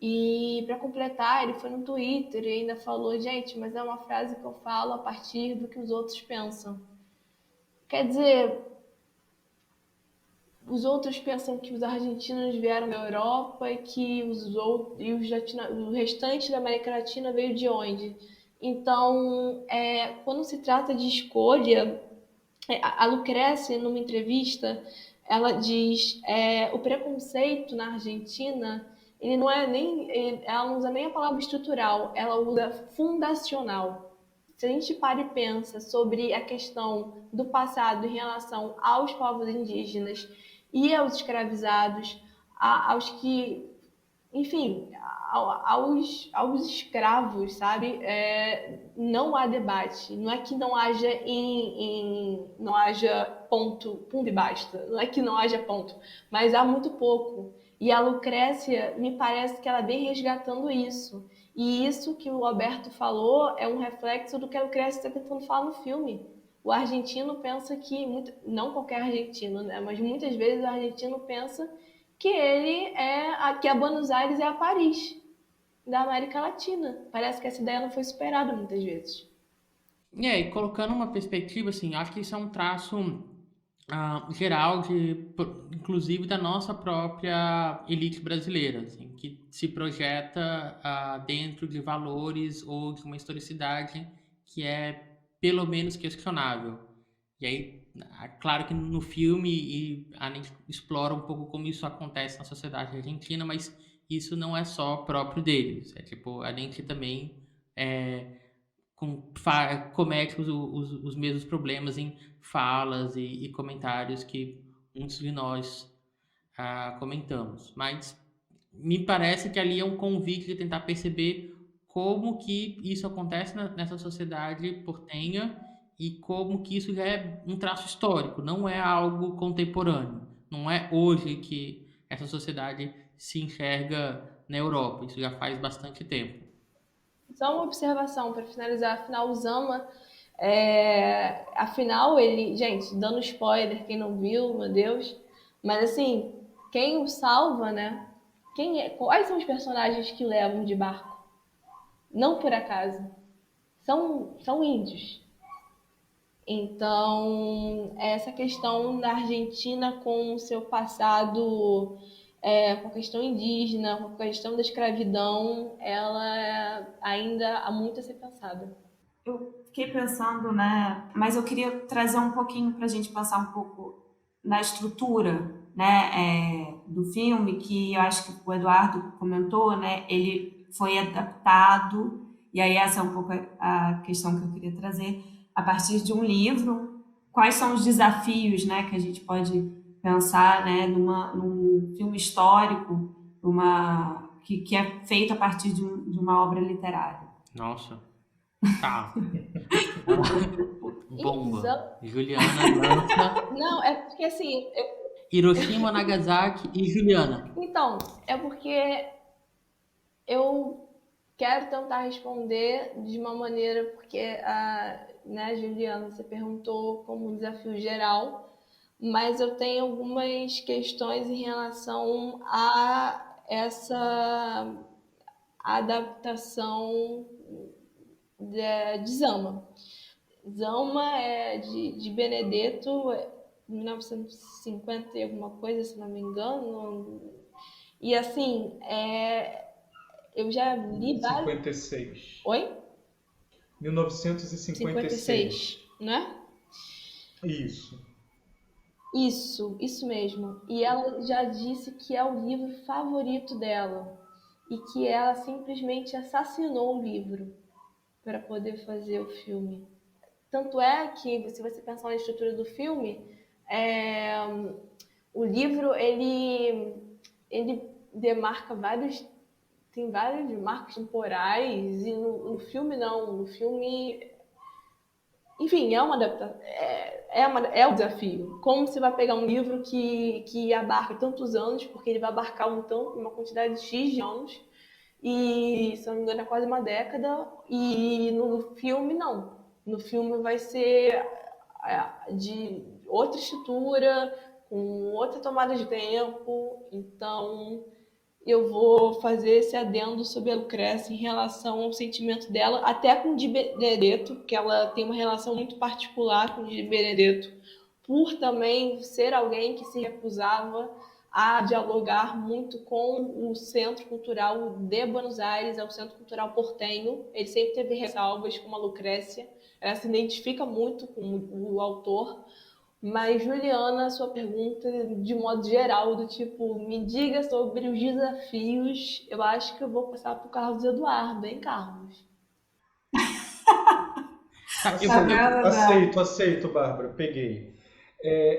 Speaker 6: E para completar, ele foi no Twitter e ainda falou, gente, mas é uma frase que eu falo a partir do que os outros pensam. Quer dizer, os outros pensam que os argentinos vieram da Europa e que o restante da América Latina veio de onde? Então, quando se trata de escolha, a Lucrécia, numa entrevista, ela diz o preconceito na Argentina, ele não é ela não usa nem a palavra estrutural, ela usa fundacional. Se a gente para e pensa sobre a questão do passado em relação aos povos indígenas e aos escravizados, aos que, enfim, aos escravos, sabe? Não há debate. Não é que não haja não haja ponto, pum e basta. Não é que não haja ponto, mas há muito pouco. E a Lucrécia, me parece que ela vem resgatando isso. E isso que o Alberto falou é um reflexo do que a Lucrécia está tentando falar no filme. O argentino pensa que, não qualquer argentino, né? Mas muitas vezes o argentino pensa que que a Buenos Aires é a Paris da América Latina. Parece que essa ideia não foi superada muitas vezes.
Speaker 1: E colocando uma perspectiva, assim, acho que isso é um traço geral, inclusive da nossa própria elite brasileira, assim, que se projeta dentro de valores ou de uma historicidade que é pelo menos questionável. E aí, claro que no filme a gente explora um pouco como isso acontece na sociedade argentina, mas isso não é só próprio deles. É tipo, a gente também comete os mesmos problemas em falas e comentários que muitos de nós comentamos. Mas me parece que ali é um convite de tentar perceber como que isso acontece nessa sociedade portenha e como que isso já é um traço histórico, não é algo contemporâneo. Não é hoje que essa sociedade se enxerga na Europa. Isso já faz bastante tempo.
Speaker 6: Só uma observação para finalizar. Afinal, o Zama, afinal, ele... Gente, dando spoiler, quem não viu, meu Deus. Mas, assim, quem o salva, né? Quais são os personagens que levam de barco? Não por acaso. São índios. Então, essa questão da Argentina com o seu passado, com a questão indígena, com a questão da escravidão, ela ainda há muito a ser pensada.
Speaker 5: Eu fiquei pensando, né? Mas eu queria trazer um pouquinho para a gente pensar um pouco na estrutura, né, do filme, que eu acho que o Eduardo comentou, né? Ele foi adaptado, e aí essa é um pouco a questão que eu queria trazer, a partir de um livro. Quais são os desafios, né, que a gente pode pensar, né, num filme histórico, que é feito a partir de uma obra literária?
Speaker 1: Nossa. Tá. Bomba. Juliana lança
Speaker 6: Não, é porque assim...
Speaker 1: Hiroshima, Nagasaki e Juliana.
Speaker 6: Então, é porque eu quero tentar responder de uma maneira, porque né, Juliana, você perguntou como um desafio geral, mas eu tenho algumas questões em relação a essa adaptação de Zama. Zama é de Benedetto, 1950 e alguma coisa, se não me engano. E assim, eu já li vários...
Speaker 4: 56.
Speaker 6: Oi?
Speaker 4: 1956.
Speaker 6: 56, né? Isso mesmo. E ela já disse que é o livro favorito dela e que ela simplesmente assassinou o livro para poder fazer o filme. Tanto é que, se você pensar na estrutura do filme, o livro ele demarca tem vários marcos temporais, e no filme não. No filme, enfim, é uma adaptação, é um desafio. Como você vai pegar um livro que abarca tantos anos, porque ele vai abarcar uma quantidade de X de anos, e, se não me engano, é quase uma década, e no filme, não. No filme vai ser de outra estrutura, com outra tomada de tempo. Então, eu vou fazer esse adendo sobre a Lucrécia em relação ao sentimento dela, até com o Di Benedetto, porque ela tem uma relação muito particular com o Di Benedetto, por também ser alguém que se recusava a dialogar muito com o Centro Cultural de Buenos Aires, é o Centro Cultural portenho. Ele sempre teve ressalvas com a Lucrécia, ela se identifica muito com o autor. Mas, Juliana, sua pergunta, de modo geral, do tipo, me diga sobre os desafios, eu acho que eu vou passar para o Carlos Eduardo, hein, Carlos?
Speaker 1: Tá,
Speaker 4: Aceito, Bárbara, peguei.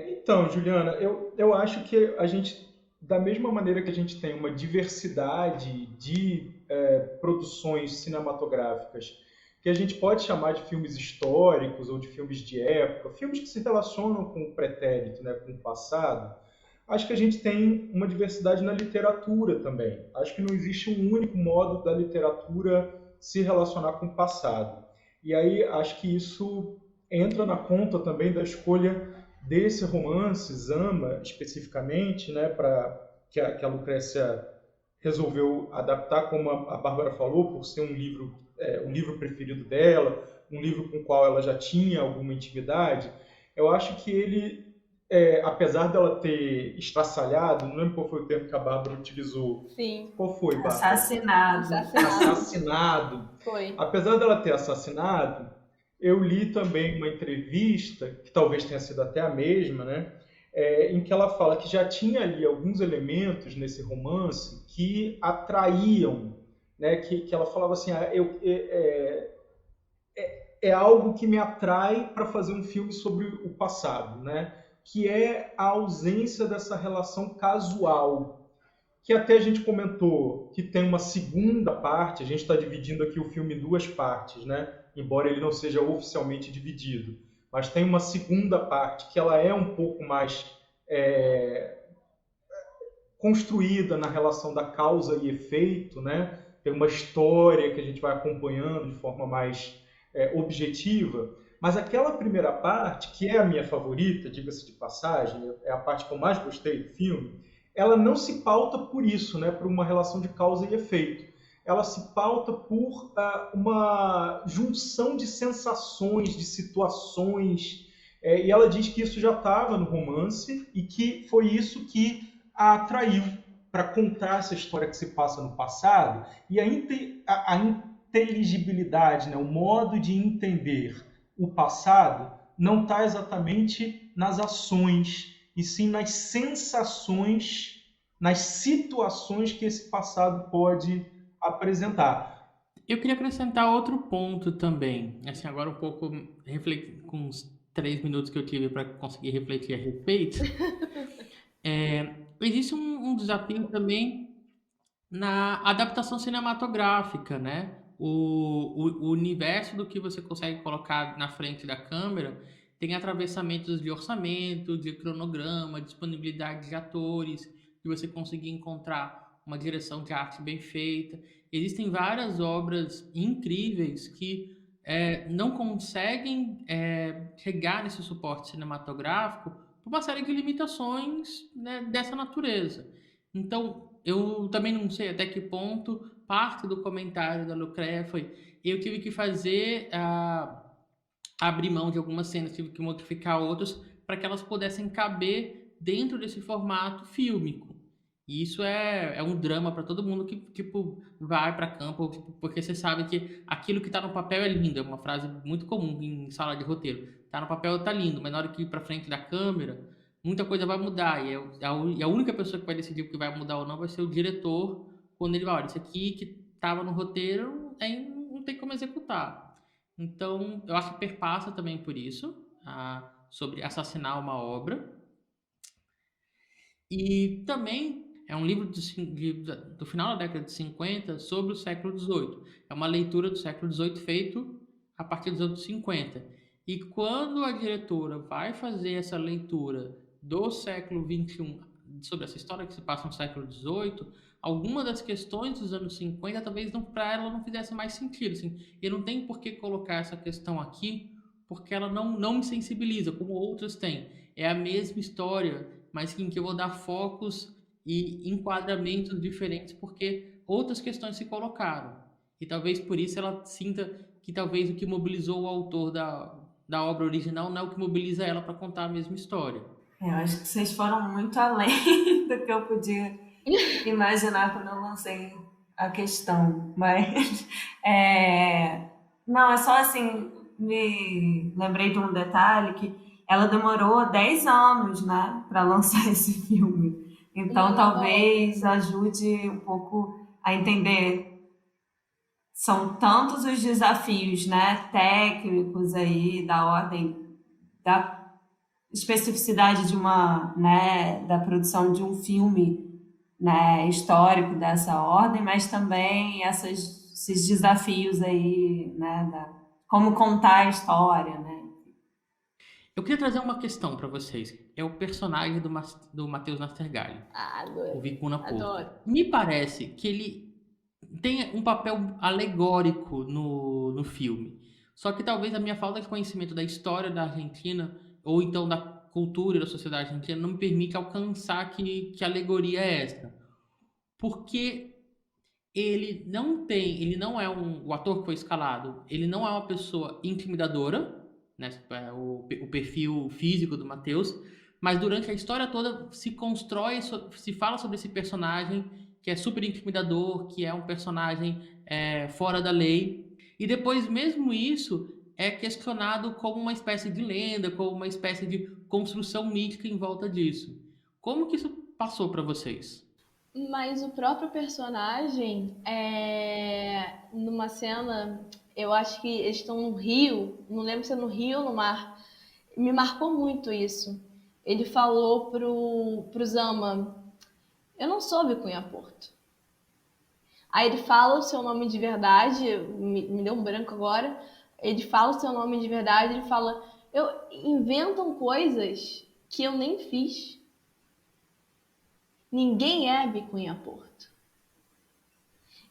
Speaker 4: Então, Juliana, eu acho que a gente, da mesma maneira que a gente tem uma diversidade de produções cinematográficas que a gente pode chamar de filmes históricos ou de filmes de época, filmes que se relacionam com o pretérito, né, com o passado, acho que a gente tem uma diversidade na literatura também. Acho que não existe um único modo da literatura se relacionar com o passado. E aí acho que isso entra na conta também da escolha desse romance, Zama, especificamente, né, que a Lucrécia resolveu adaptar, como a Bárbara falou, por ser um livro preferido dela, um livro com o qual ela já tinha alguma intimidade. Eu acho que ele, apesar dela ter estraçalhado, não lembro qual foi o termo que a Bárbara utilizou.
Speaker 6: Sim.
Speaker 4: Qual foi, Bárbara?
Speaker 5: Assassinado.
Speaker 6: Foi.
Speaker 4: Apesar dela ter assassinado, eu li também uma entrevista, que talvez tenha sido até a mesma, né, em que ela fala que já tinha ali alguns elementos nesse romance que atraíam, né, que ela falava assim, é algo que me atrai para fazer um filme sobre o passado, né, que é a ausência dessa relação casual, que até a gente comentou que tem uma segunda parte, a gente está dividindo aqui o filme em duas partes, né, embora ele não seja oficialmente dividido, mas tem uma segunda parte que ela é um pouco mais construída na relação da causa e efeito, né? Tem uma história que a gente vai acompanhando de forma mais objetiva, mas aquela primeira parte, que é a minha favorita, diga-se de passagem, é a parte que eu mais gostei do filme, ela não se pauta por isso, né? Por uma relação de causa e efeito. Ela se pauta por uma junção de sensações, de situações, e ela diz que isso já estava no romance e que foi isso que a atraiu para contar essa história que se passa no passado, e a inteligibilidade, né, o modo de entender o passado não está exatamente nas ações, e sim nas sensações, nas situações que esse passado pode apresentar.
Speaker 1: Eu queria acrescentar outro ponto também, assim, agora um pouco com uns 3 minutos que eu tive para conseguir refletir a respeito. Existe um desafio também na adaptação cinematográfica, né? O universo do que você consegue colocar na frente da câmera tem atravessamentos de orçamento, de cronograma, disponibilidade de atores, de você conseguir encontrar uma direção de arte bem feita. Existem várias obras incríveis que não conseguem chegar nesse suporte cinematográfico por uma série de limitações, né, dessa natureza. Então, eu também não sei até que ponto parte do comentário da Lucrécia foi eu tive que fazer abrir mão de algumas cenas, tive que modificar outras para que elas pudessem caber dentro desse formato fílmico. E isso é um drama para todo mundo que tipo, vai para campo, porque você sabe que aquilo que está no papel é lindo, é uma frase muito comum em sala de roteiro. Está no papel, está lindo, mas na hora que ir para frente da câmera, muita coisa vai mudar. E a única pessoa que vai decidir o que vai mudar ou não vai ser o diretor, quando ele vai, olha, isso aqui que estava no roteiro, aí não tem como executar. Então, eu acho que perpassa também por isso, sobre assassinar uma obra. E também é um livro do final da década de 50 sobre o século XVIII. É uma leitura do século XVIII feito a partir dos anos 50. E quando a diretora vai fazer essa leitura do século XXI, sobre essa história que se passa no século XVIII, alguma das questões dos anos 50 talvez para ela não fizesse mais sentido. Assim, eu não tenho por que colocar essa questão aqui, porque ela não me sensibiliza, como outras têm. É a mesma história, mas em que eu vou dar focos e enquadramentos diferentes, porque outras questões se colocaram. E talvez por isso ela sinta que talvez o que mobilizou o autor da obra original não é o que mobiliza ela para contar a mesma história.
Speaker 5: Eu acho que vocês foram muito além do que eu podia imaginar quando eu lancei a questão. Mas, não, é só assim, me lembrei de um detalhe que ela demorou 10 anos, né, para lançar esse filme. Então, talvez ajude um pouco a entender. São tantos os desafios, né, técnicos aí, da ordem, da especificidade de uma, né, da produção de um filme, né, histórico dessa ordem, mas também esses desafios aí, né, como contar a história, né.
Speaker 1: Eu queria trazer uma questão para vocês. É o personagem do Matheus Nastergalli, o Vicuna Porto.
Speaker 6: Adoro.
Speaker 1: Me parece que ele tem um papel alegórico no filme. Só que talvez a minha falta de conhecimento da história da Argentina, ou então da cultura e da sociedade argentina, não me permite alcançar que alegoria é essa. Porque ele não é o ator que foi escalado, ele não é uma pessoa intimidadora, né, o perfil físico do Matheus, mas durante a história toda se fala sobre esse personagem que é super intimidador, que é um personagem fora da lei, e depois mesmo isso é questionado como uma espécie de lenda, como uma espécie de construção mítica em volta disso. Como que isso passou para vocês?
Speaker 6: Mas o próprio personagem, numa cena, eu acho que eles estão no rio, não lembro se é no rio ou no mar, me marcou muito isso. Ele falou pro Zama, eu não sou Vicunha Porto. Aí ele fala o seu nome de verdade, me deu um branco agora, ele fala o seu nome de verdade, ele fala, inventam coisas que eu nem fiz. Ninguém é Vicunha Porto.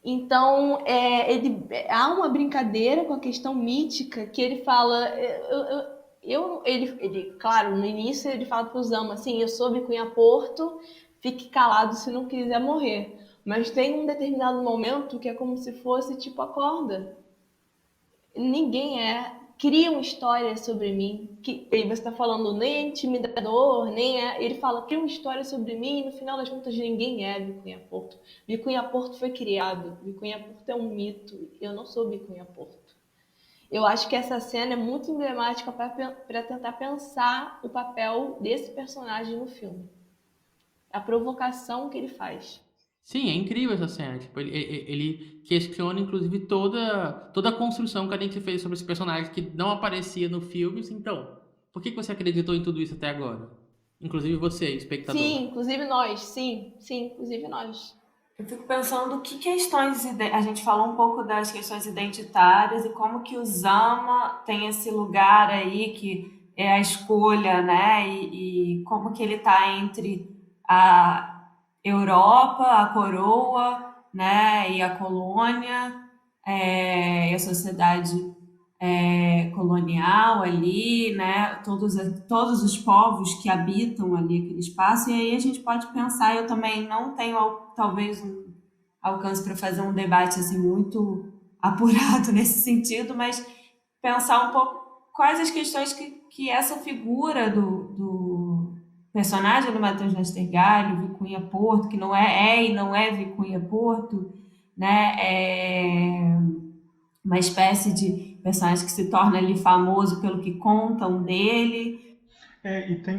Speaker 6: Então, há uma brincadeira com a questão mítica que ele fala... Claro, no início ele fala para o Zama, assim, eu sou Vicunha Porto, fique calado se não quiser morrer. Mas tem um determinado momento que é como se fosse, tipo, acorda. Ninguém cria uma história sobre mim, que você está falando nem é intimidador, ele fala, cria uma história sobre mim e no final das contas ninguém é Vicunha Porto. Vicunha Porto foi criado, Vicunha Porto é um mito, eu não sou Vicunha Porto. Eu acho que essa cena é muito emblemática para tentar pensar o papel desse personagem no filme. A provocação que ele faz.
Speaker 1: Sim, é incrível essa cena. Tipo, ele questiona, inclusive, toda a construção que a gente fez sobre esse personagem que não aparecia no filme. Então, por que você acreditou em tudo isso até agora? Inclusive você, espectador.
Speaker 6: Sim, inclusive nós. Sim, inclusive nós.
Speaker 5: Eu fico pensando que questões... A gente falou um pouco das questões identitárias e como que o Zama tem esse lugar aí que é a escolha, né? E como que ele está entre a Europa, a coroa, né, e a colônia, e a sociedade colonial ali, né, todos os povos que habitam ali aquele espaço, e aí a gente pode pensar, eu também não tenho talvez um alcance para fazer um debate assim, muito apurado nesse sentido, mas pensar um pouco quais as questões que essa figura do personagem do Matheus Nastergalli, Vicunha Porto, que não é e não é Vicunha Porto, né? É uma espécie de personagem que se torna ali famoso pelo que contam dele.
Speaker 4: E tem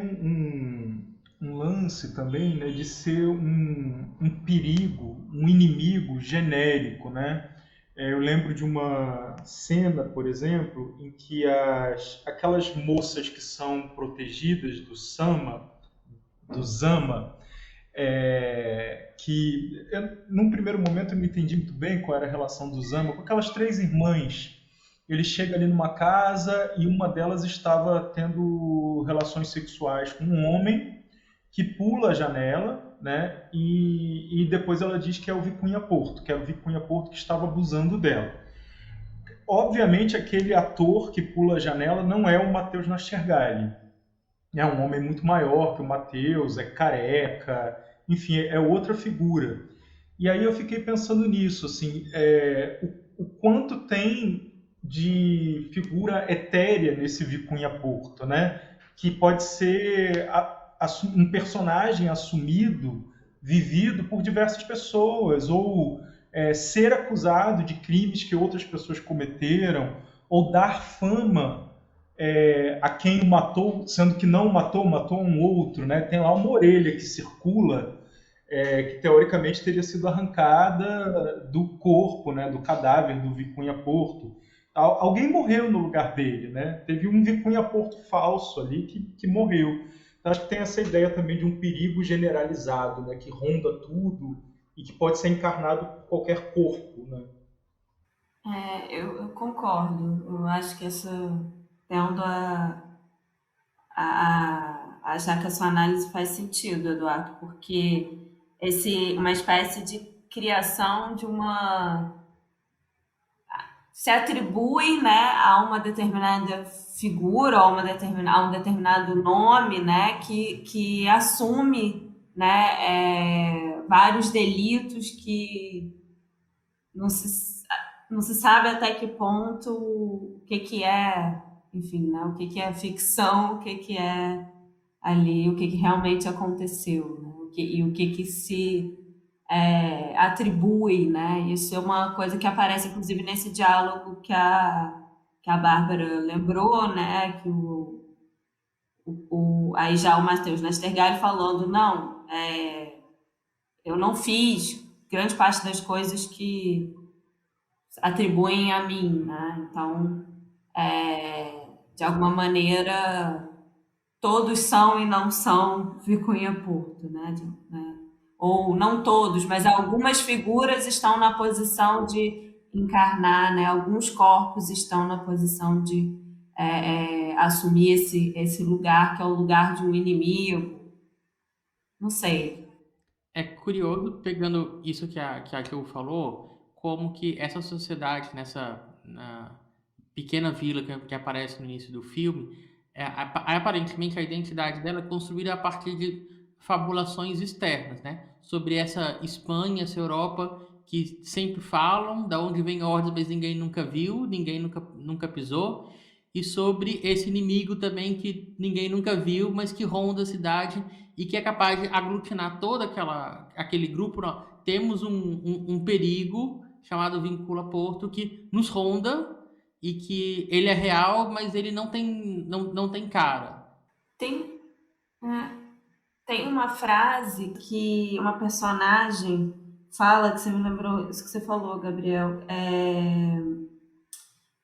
Speaker 4: um lance também, né, de ser um perigo, um inimigo genérico, né? Eu lembro de uma cena, por exemplo, em que aquelas moças que são protegidas do Zama, que num primeiro momento eu não entendi muito bem qual era a relação do Zama com aquelas 3 irmãs. Ele chega ali numa casa e uma delas estava tendo relações sexuais com um homem que pula a janela, né? E depois ela diz que é o Vicunha Porto, que era o Vicunha Porto que estava abusando dela. Obviamente aquele ator que pula a janela não é o Matheus Nastergalli. É um homem muito maior que o Matheus, é careca, enfim, é outra figura. E aí eu fiquei pensando nisso, assim, o quanto tem de figura etérea nesse Vicunha Porto, né? Que pode ser um personagem assumido, vivido por diversas pessoas, ou ser acusado de crimes que outras pessoas cometeram, ou dar fama a quem o matou, sendo que não o matou, matou um outro, né? Tem lá uma orelha que circula, que teoricamente teria sido arrancada do corpo, né? Do cadáver do Vicunha Porto. Alguém morreu no lugar dele, né? Teve um Vicunha Porto falso ali que morreu. Então, acho que tem essa ideia também de um perigo generalizado, né? Que ronda tudo e que pode ser encarnado por qualquer corpo, né?
Speaker 5: Eu concordo. Eu acho que tendo achar que a sua análise faz sentido, Eduardo, porque uma espécie de criação de se atribui, né, a uma determinada figura, a um determinado nome, né, que assume, né, vários delitos que não se sabe até que ponto o que é, enfim, né, o que é ficção, o que é ali, o que realmente aconteceu, né, o que se atribui, né? Isso é uma coisa que aparece, inclusive, nesse diálogo que a Bárbara lembrou, né? Que aí já o Matheus Nastergalli falando, não, eu não fiz grande parte das coisas que atribuem a mim, né? Então, de alguma maneira, todos são e não são Vicunha Porto, né? Ou não todos, mas algumas figuras estão na posição de encarnar, né? Alguns corpos estão na posição de assumir esse lugar, que é o lugar de um inimigo. Não sei.
Speaker 1: É curioso, pegando isso que a Jo falou, como que essa sociedade, na pequena vila que aparece no início do filme, aparentemente a identidade dela é construída a partir de fabulações externas, né? Sobre essa Espanha, essa Europa que sempre falam, da onde vem ordens, mas ninguém nunca viu, ninguém nunca pisou, e sobre esse inimigo também que ninguém nunca viu, mas que ronda a cidade e que é capaz de aglutinar todo aquele grupo. Não. Temos um perigo chamado Vicunha Porto que nos ronda e que ele é real, mas ele não tem cara.
Speaker 5: Tem uma frase que uma personagem fala, que você me lembrou, isso que você falou, Gabriel,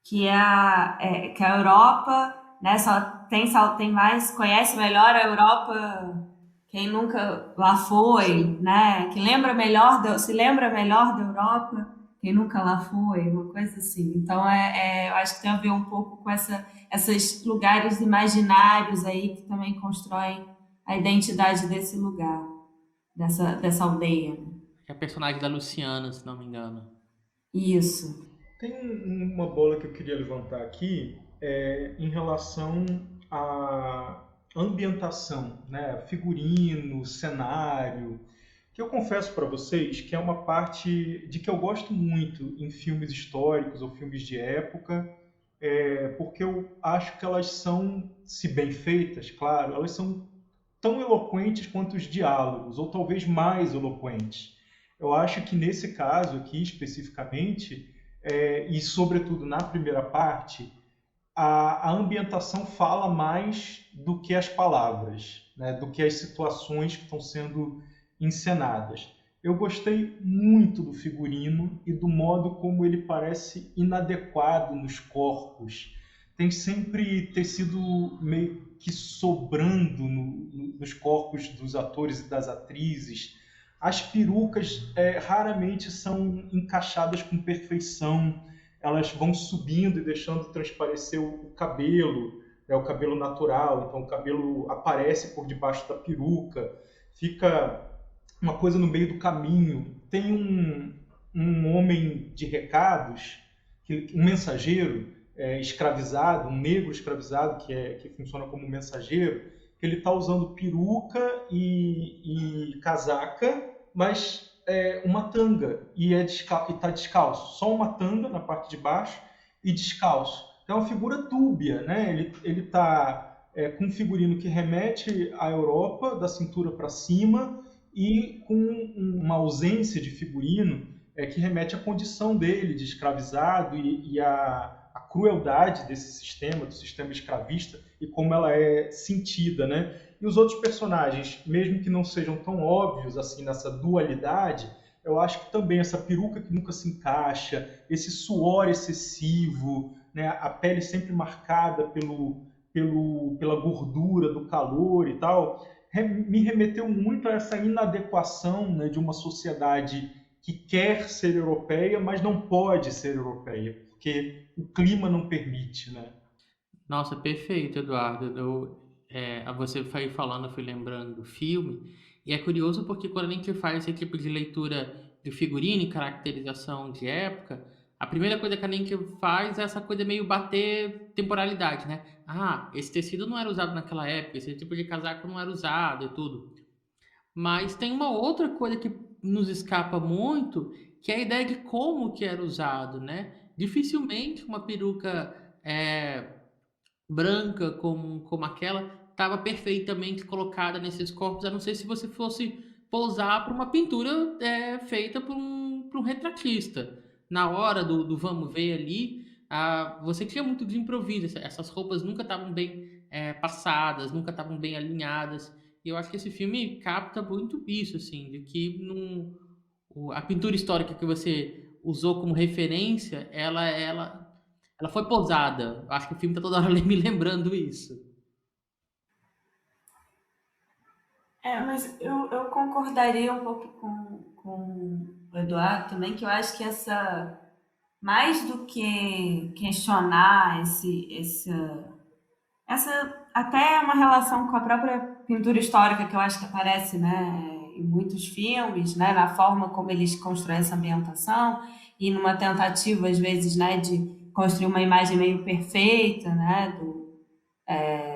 Speaker 5: que a Europa, né, conhece melhor a Europa quem nunca lá foi, né, se lembra melhor da Europa quem nunca lá foi, uma coisa assim. Então, eu acho que tem a ver um pouco com esses lugares imaginários aí que também constroem a identidade desse lugar, dessa aldeia.
Speaker 1: É a personagem da Luciana, se não me engano.
Speaker 5: Isso.
Speaker 4: Tem uma bola que eu queria levantar aqui em relação à ambientação, né? Figurino, cenário, que eu confesso para vocês que é uma parte de que eu gosto muito em filmes históricos ou filmes de época, porque eu acho que elas são, se bem feitas, claro, elas são tão eloquentes quanto os diálogos, ou talvez mais eloquentes. Eu acho que nesse caso aqui, especificamente, e sobretudo na primeira parte, a ambientação fala mais do que as palavras, né? Do que as situações que estão sendo encenadas. Eu gostei muito do figurino e do modo como ele parece inadequado nos corpos. Tem sempre tecido meio que sobrando nos corpos dos atores e das atrizes. As perucas raramente são encaixadas com perfeição. Elas vão subindo e deixando transparecer o cabelo, o cabelo natural. Então o cabelo aparece por debaixo da peruca. Fica uma coisa no meio do caminho. Tem um homem de recados, um mensageiro, escravizado, um negro escravizado que funciona como mensageiro, que ele está usando peruca e casaca, mas uma tanga, e está descalço. Só uma tanga na parte de baixo e descalço. Então é uma figura dúbia, né? Ele está com um figurino que remete à Europa, da cintura para cima, e com uma ausência de figurino que remete à condição dele de escravizado e a crueldade desse sistema, do sistema escravista, e como ela é sentida, né? E os outros personagens, mesmo que não sejam tão óbvios assim nessa dualidade, eu acho que também essa peruca que nunca se encaixa, esse suor excessivo, né? A pele sempre marcada pela gordura do calor e tal, me remeteu muito a essa inadequação, né, de uma sociedade que quer ser europeia, mas não pode ser europeia, porque o clima não permite, né?
Speaker 1: Nossa, perfeito, Eduardo. Você foi falando, eu fui lembrando do filme, e é curioso porque quando a gente faz esse tipo de leitura de figurino e caracterização de época, a primeira coisa que a gente faz é essa coisa meio bater temporalidade, né? Ah, esse tecido não era usado naquela época, esse tipo de casaco não era usado e tudo. Mas tem uma outra coisa que nos escapa muito, que é a ideia de como que era usado, né? Dificilmente uma peruca branca como aquela estava perfeitamente colocada nesses corpos, a não ser se você fosse pousar para uma pintura feita por um retratista. Na hora do vamos ver ali, você tinha muito de improviso, essas roupas nunca estavam bem passadas, nunca estavam bem alinhadas, e eu acho que esse filme capta muito isso, assim, de que a pintura histórica que você usou como referência, ela foi posada. Eu acho que o filme está toda hora me lembrando isso.
Speaker 5: Mas eu concordaria um pouco com o Eduardo também, que eu acho que mais do que questionar essa até uma relação com a própria pintura histórica que eu acho que aparece, né, em muitos filmes, né, na forma como eles constroem essa ambientação e numa tentativa às vezes, né, de construir uma imagem meio perfeita, né,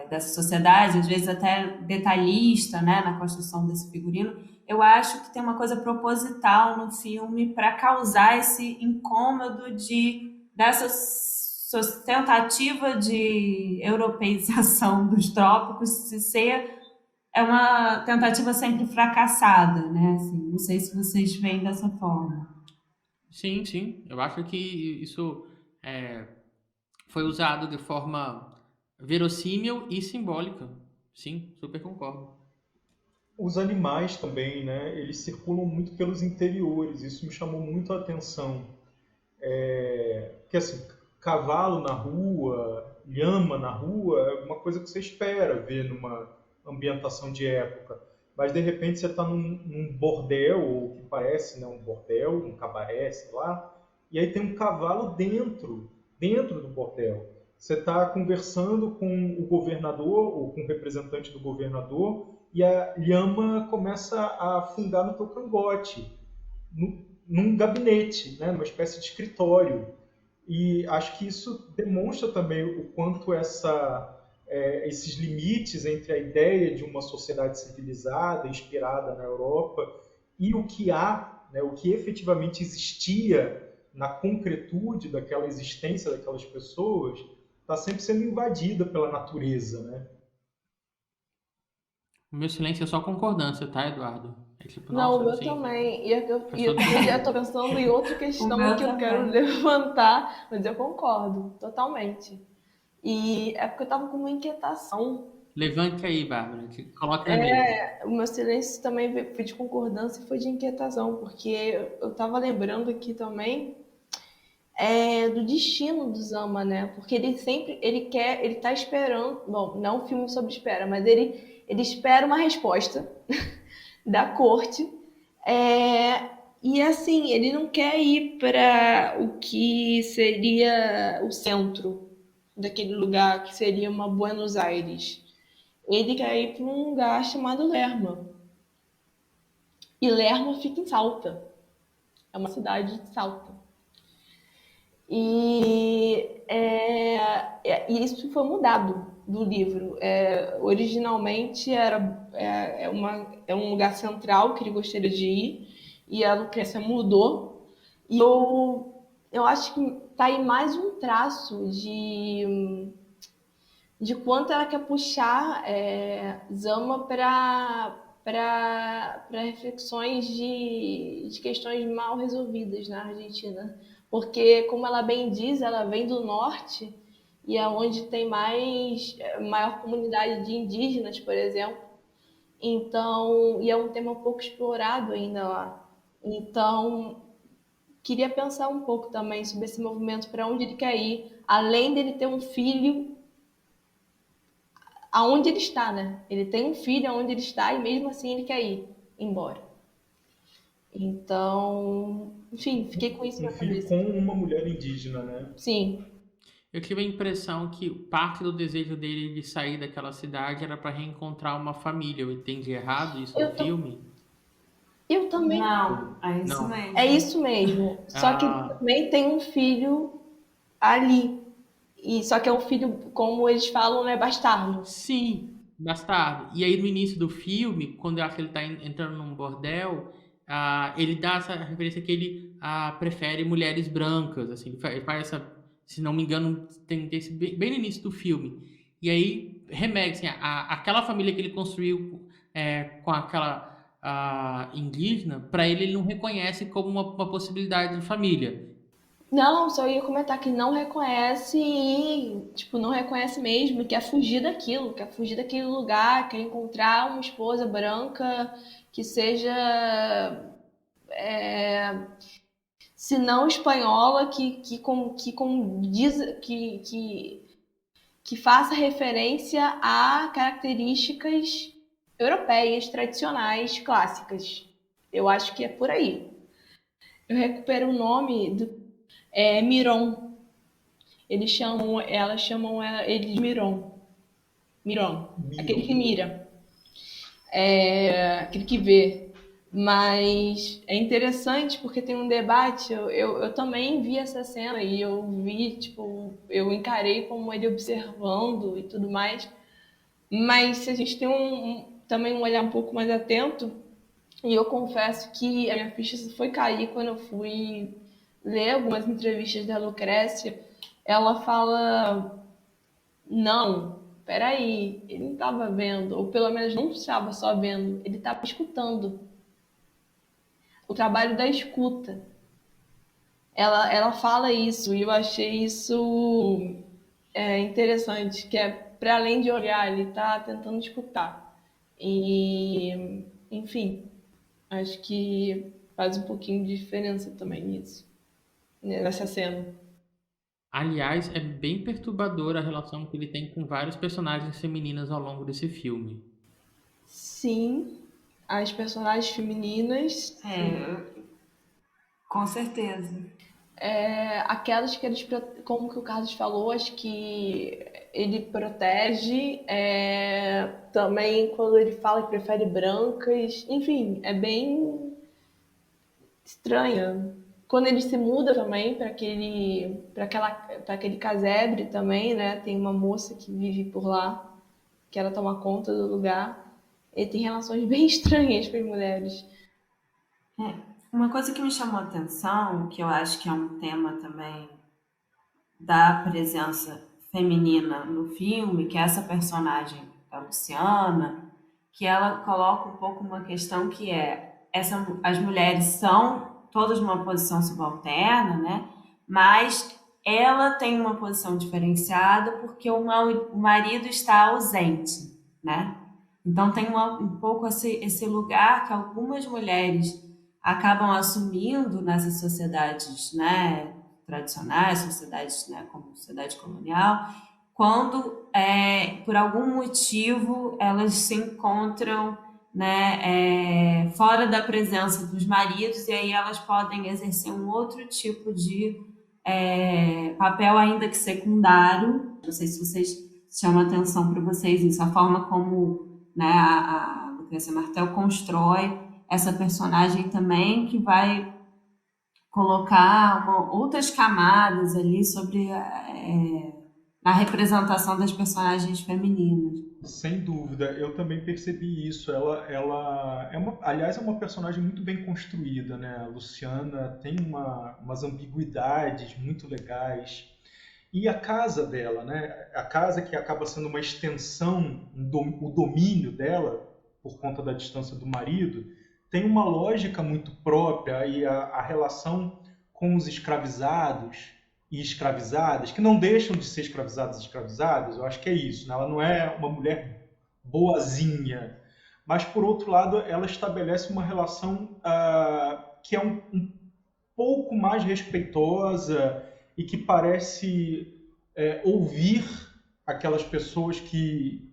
Speaker 5: dessa sociedade, às vezes até detalhista, né, na construção desse figurino. Eu acho que tem uma coisa proposital no filme para causar esse incômodo dessa tentativa de europeização dos trópicos é uma tentativa sempre fracassada, né? Assim, não sei se vocês veem dessa forma.
Speaker 1: Sim, sim. Eu acho que isso foi usado de forma verossímil e simbólica. Sim, super concordo.
Speaker 4: Os animais também, né? Eles circulam muito pelos interiores. Isso me chamou muito a atenção. Porque assim, cavalo na rua, lhama na rua, é uma coisa que você espera ver numa ambientação de época. Mas de repente você está num bordel, ou que parece, né, um bordel, um cabaré, sei lá, e aí tem um cavalo dentro do bordel. Você está conversando com o governador ou com o representante do governador e a lhama começa a afundar no teu cangote, num gabinete, né, numa espécie de escritório. E acho que isso demonstra também o quanto esses limites entre a ideia de uma sociedade civilizada, inspirada na Europa, e o que há, né, o que efetivamente existia na concretude daquela existência daquelas pessoas, está sempre sendo invadida pela natureza, né?
Speaker 1: O meu silêncio é só concordância, tá, Eduardo? Tipo,
Speaker 6: Não,
Speaker 1: nossa,
Speaker 6: o meu
Speaker 1: assim,
Speaker 6: também. E eu
Speaker 1: pessoa do-
Speaker 6: já tô pensando em outra questão
Speaker 5: meu
Speaker 6: que eu quero
Speaker 5: também.
Speaker 6: levantar, mas eu concordo, totalmente. E é porque eu tava com uma inquietação.
Speaker 1: Levante aí, Bárbara, coloque na mesa.
Speaker 6: O meu silêncio também foi de concordância e foi de inquietação, porque eu tava lembrando aqui também do destino do Zama, né? Porque ele tá esperando, bom, não é um filme sobre espera, mas ele espera uma resposta da corte, e assim, ele não quer ir para o que seria o centro daquele lugar, que seria uma Buenos Aires. Ele quer ir para um lugar chamado Lerma. E Lerma fica em Salta. É uma cidade de Salta. E isso foi mudado. do livro. Originalmente é um lugar central que ele gostaria de ir, e a Lucrécia mudou. E eu acho que tá aí mais um traço de quanto ela quer puxar Zama para reflexões de questões mal resolvidas na Argentina. Porque, como ela bem diz, ela vem do norte, e é onde tem maior comunidade de indígenas, por exemplo. Então, e é um tema pouco explorado ainda lá. Então, queria pensar um pouco também sobre esse movimento, para onde ele quer ir, além dele ter um filho aonde ele está, né? Ele tem um filho aonde ele está e mesmo assim ele quer ir embora. Então, enfim, fiquei com isso
Speaker 4: Um
Speaker 6: na
Speaker 4: filho
Speaker 6: cabeça.
Speaker 4: com uma mulher indígena, né?
Speaker 6: Sim,
Speaker 1: Eu tive a impressão que parte do desejo dele de sair daquela cidade era para reencontrar uma família. Eu entendi errado isso no
Speaker 6: Eu tô-
Speaker 1: filme?
Speaker 6: eu também.
Speaker 5: Não, é isso
Speaker 1: Não.
Speaker 5: mesmo.
Speaker 6: É isso mesmo. Só que
Speaker 1: Ah,
Speaker 6: também tem um filho ali. E só que é um filho, como eles falam, né, bastardo.
Speaker 1: sim, bastardo. E aí no início do filme, quando eu acho que ele tá entrando num bordel, ele dá essa referência que ele prefere mulheres brancas, assim, ele faz essa, se não me engano, tem esse bem no início do filme. E aí remete, assim, aquela família que ele construiu com aquela indígena, para ele não reconhece como uma possibilidade de família.
Speaker 6: Não, só ia comentar que não reconhece e, tipo, não reconhece mesmo, quer fugir daquilo, quer fugir daquele lugar, quer encontrar uma esposa branca que seja, se não espanhola, que faça referência a características europeias, tradicionais, clássicas. Eu acho que é por aí. Eu recupero o nome Miron. Elas chamam ele de Miron. Miron. Aquele que mira. Aquele que vê. Mas é interessante porque tem um debate. Eu também vi essa cena e eu vi, tipo, eu encarei como ele observando e tudo mais. Mas se a gente tem também um olhar um pouco mais atento, e eu confesso que a minha ficha foi cair quando eu fui ler algumas entrevistas da Lucrécia. Ela fala, não, peraí, ele não estava vendo, ou pelo menos não estava só vendo, ele estava escutando. O trabalho da escuta. Ela fala isso, e eu achei isso interessante, que é para além de olhar, ele está tentando escutar. E, enfim, acho que faz um pouquinho de diferença também nisso, nessa cena.
Speaker 1: Aliás, é bem perturbadora a relação que ele tem com vários personagens femininas ao longo desse filme.
Speaker 6: Sim, as personagens femininas,
Speaker 5: Com certeza.
Speaker 6: aquelas que eles, como que o Carlos falou, acho que ele protege, também quando ele fala que prefere brancas, enfim, é bem estranha. Quando ele se muda também para aquele casebre também, né? Tem uma moça que vive por lá, que ela toma conta do lugar. Ele tem relações bem estranhas com as mulheres.
Speaker 5: Uma coisa que me chamou a atenção, que eu acho que é um tema também da presença feminina no filme, que é essa personagem, a Luciana, que ela coloca um pouco uma questão que as mulheres são todas numa posição subalterna, né? Mas ela tem uma posição diferenciada porque o marido está ausente, né? Então tem um pouco esse lugar que algumas mulheres acabam assumindo nessas sociedades, né, tradicionais, sociedades, né, como sociedade colonial, quando por algum motivo elas se encontram, né, fora da presença dos maridos, e aí elas podem exercer um outro tipo de papel, ainda que secundário. Não sei se vocês chamam atenção para vocês isso, a forma como, né, a Lucrécia Martel constrói essa personagem também, que vai colocar outras camadas ali sobre na representação das personagens femininas.
Speaker 4: Sem dúvida, eu também percebi isso. Ela aliás, é uma personagem muito bem construída, né? A Luciana tem umas ambiguidades muito legais. E a casa dela, né? A casa que acaba sendo uma extensão, o domínio dela, por conta da distância do marido, tem uma lógica muito própria, e a relação com os escravizados e escravizadas, que não deixam de ser escravizadas e escravizadas, eu acho que é isso, né? Ela não é uma mulher boazinha, mas, por outro lado, ela estabelece uma relação que é um pouco mais respeitosa e que parece ouvir aquelas pessoas que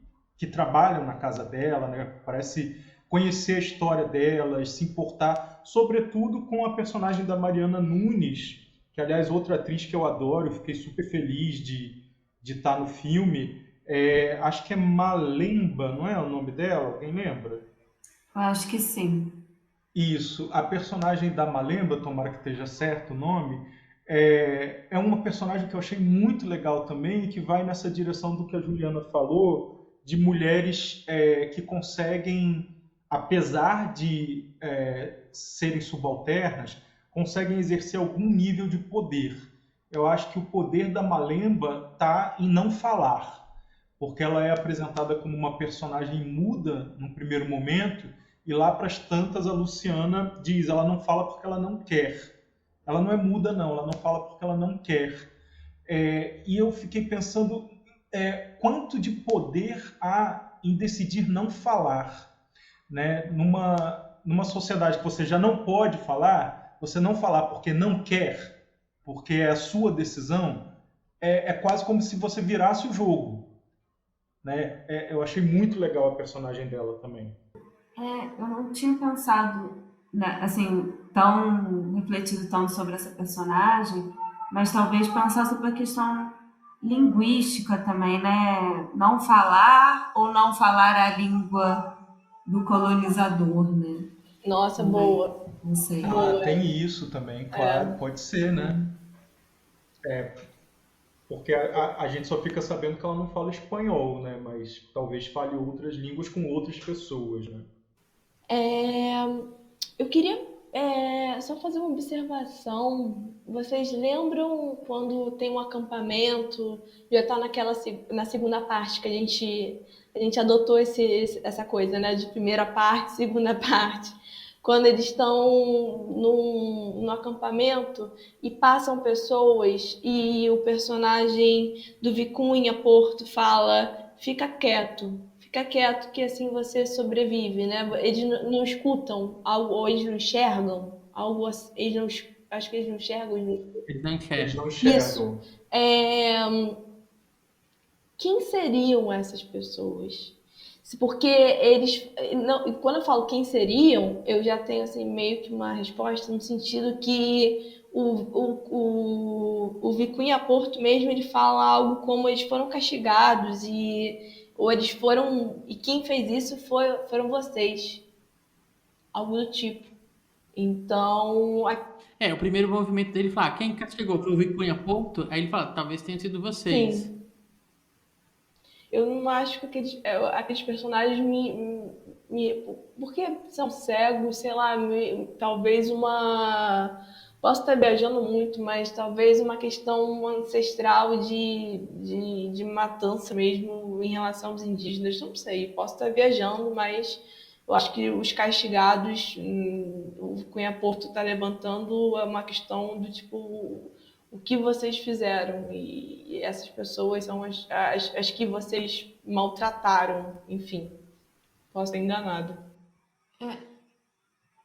Speaker 4: trabalham na casa dela, né? Parece conhecer a história delas, se importar, sobretudo com a personagem da Mariana Nunes, que, aliás, outra atriz que eu adoro, eu fiquei super feliz de estar no filme. Acho que é Malemba, não é o nome dela? Alguém lembra?
Speaker 5: Eu acho que sim.
Speaker 4: Isso, a personagem da Malemba, tomara que esteja certo o nome, é uma personagem que eu achei muito legal também, e que vai nessa direção do que a Juliana falou, de mulheres que conseguem, apesar de serem subalternas, conseguem exercer algum nível de poder. Eu acho que o poder da Malemba está em não falar, porque ela é apresentada como uma personagem muda no primeiro momento, e lá para as tantas a Luciana diz, ela não fala porque ela não quer. Ela não é muda, não, ela não fala porque ela não quer. E eu fiquei pensando quanto de poder há em decidir não falar, né? Numa sociedade que você já não pode falar, você não falar porque não quer, porque é a sua decisão, é quase como se você virasse o jogo, né? Eu achei muito legal a personagem dela também.
Speaker 5: Eu não tinha pensado, né, assim, tão refletido tanto sobre essa personagem, mas talvez pensar sobre a questão linguística também, né? Não falar ou não falar a língua do colonizador, né?
Speaker 6: Nossa,
Speaker 5: Também.
Speaker 6: boa.
Speaker 5: Não sei.
Speaker 4: Tem isso também, claro, pode ser, né? Porque a gente só fica sabendo que ela não fala espanhol, né? Mas talvez fale outras línguas com outras pessoas, né?
Speaker 6: Eu queria só fazer uma observação. Vocês lembram quando tem um acampamento? Já está na segunda parte que a gente adotou essa coisa, né? De primeira parte, segunda parte. Quando eles estão no acampamento e passam pessoas e o personagem do Vicunha Porto fala: fica quieto que assim você sobrevive, né? Eles não escutam algo, ou eles não enxergam algo, acho que eles não enxergam.
Speaker 1: Eles não enxergam.
Speaker 4: Eles não enxergam.
Speaker 6: Isso. Quem seriam essas pessoas? Porque eles... Não, quando eu falo quem seriam, eu já tenho assim, meio que uma resposta no sentido que o Vicunha Porto mesmo, ele fala algo como eles foram castigados ou eles foram... E quem fez isso foram vocês. Algo do tipo. Então...
Speaker 1: O primeiro movimento dele fala, quem castigou? Foi o Vicunha Porto? Aí ele fala, talvez tenha sido vocês.
Speaker 6: Sim. Eu não acho que aqueles personagens porque são cegos, sei lá, talvez posso estar viajando muito, mas talvez uma questão ancestral de matança mesmo em relação aos indígenas, não sei, posso estar viajando, mas eu acho que os castigados, o Cunha Porto está levantando uma questão do tipo... O que vocês fizeram? E essas pessoas são as que vocês maltrataram, enfim. Posso estar enganado.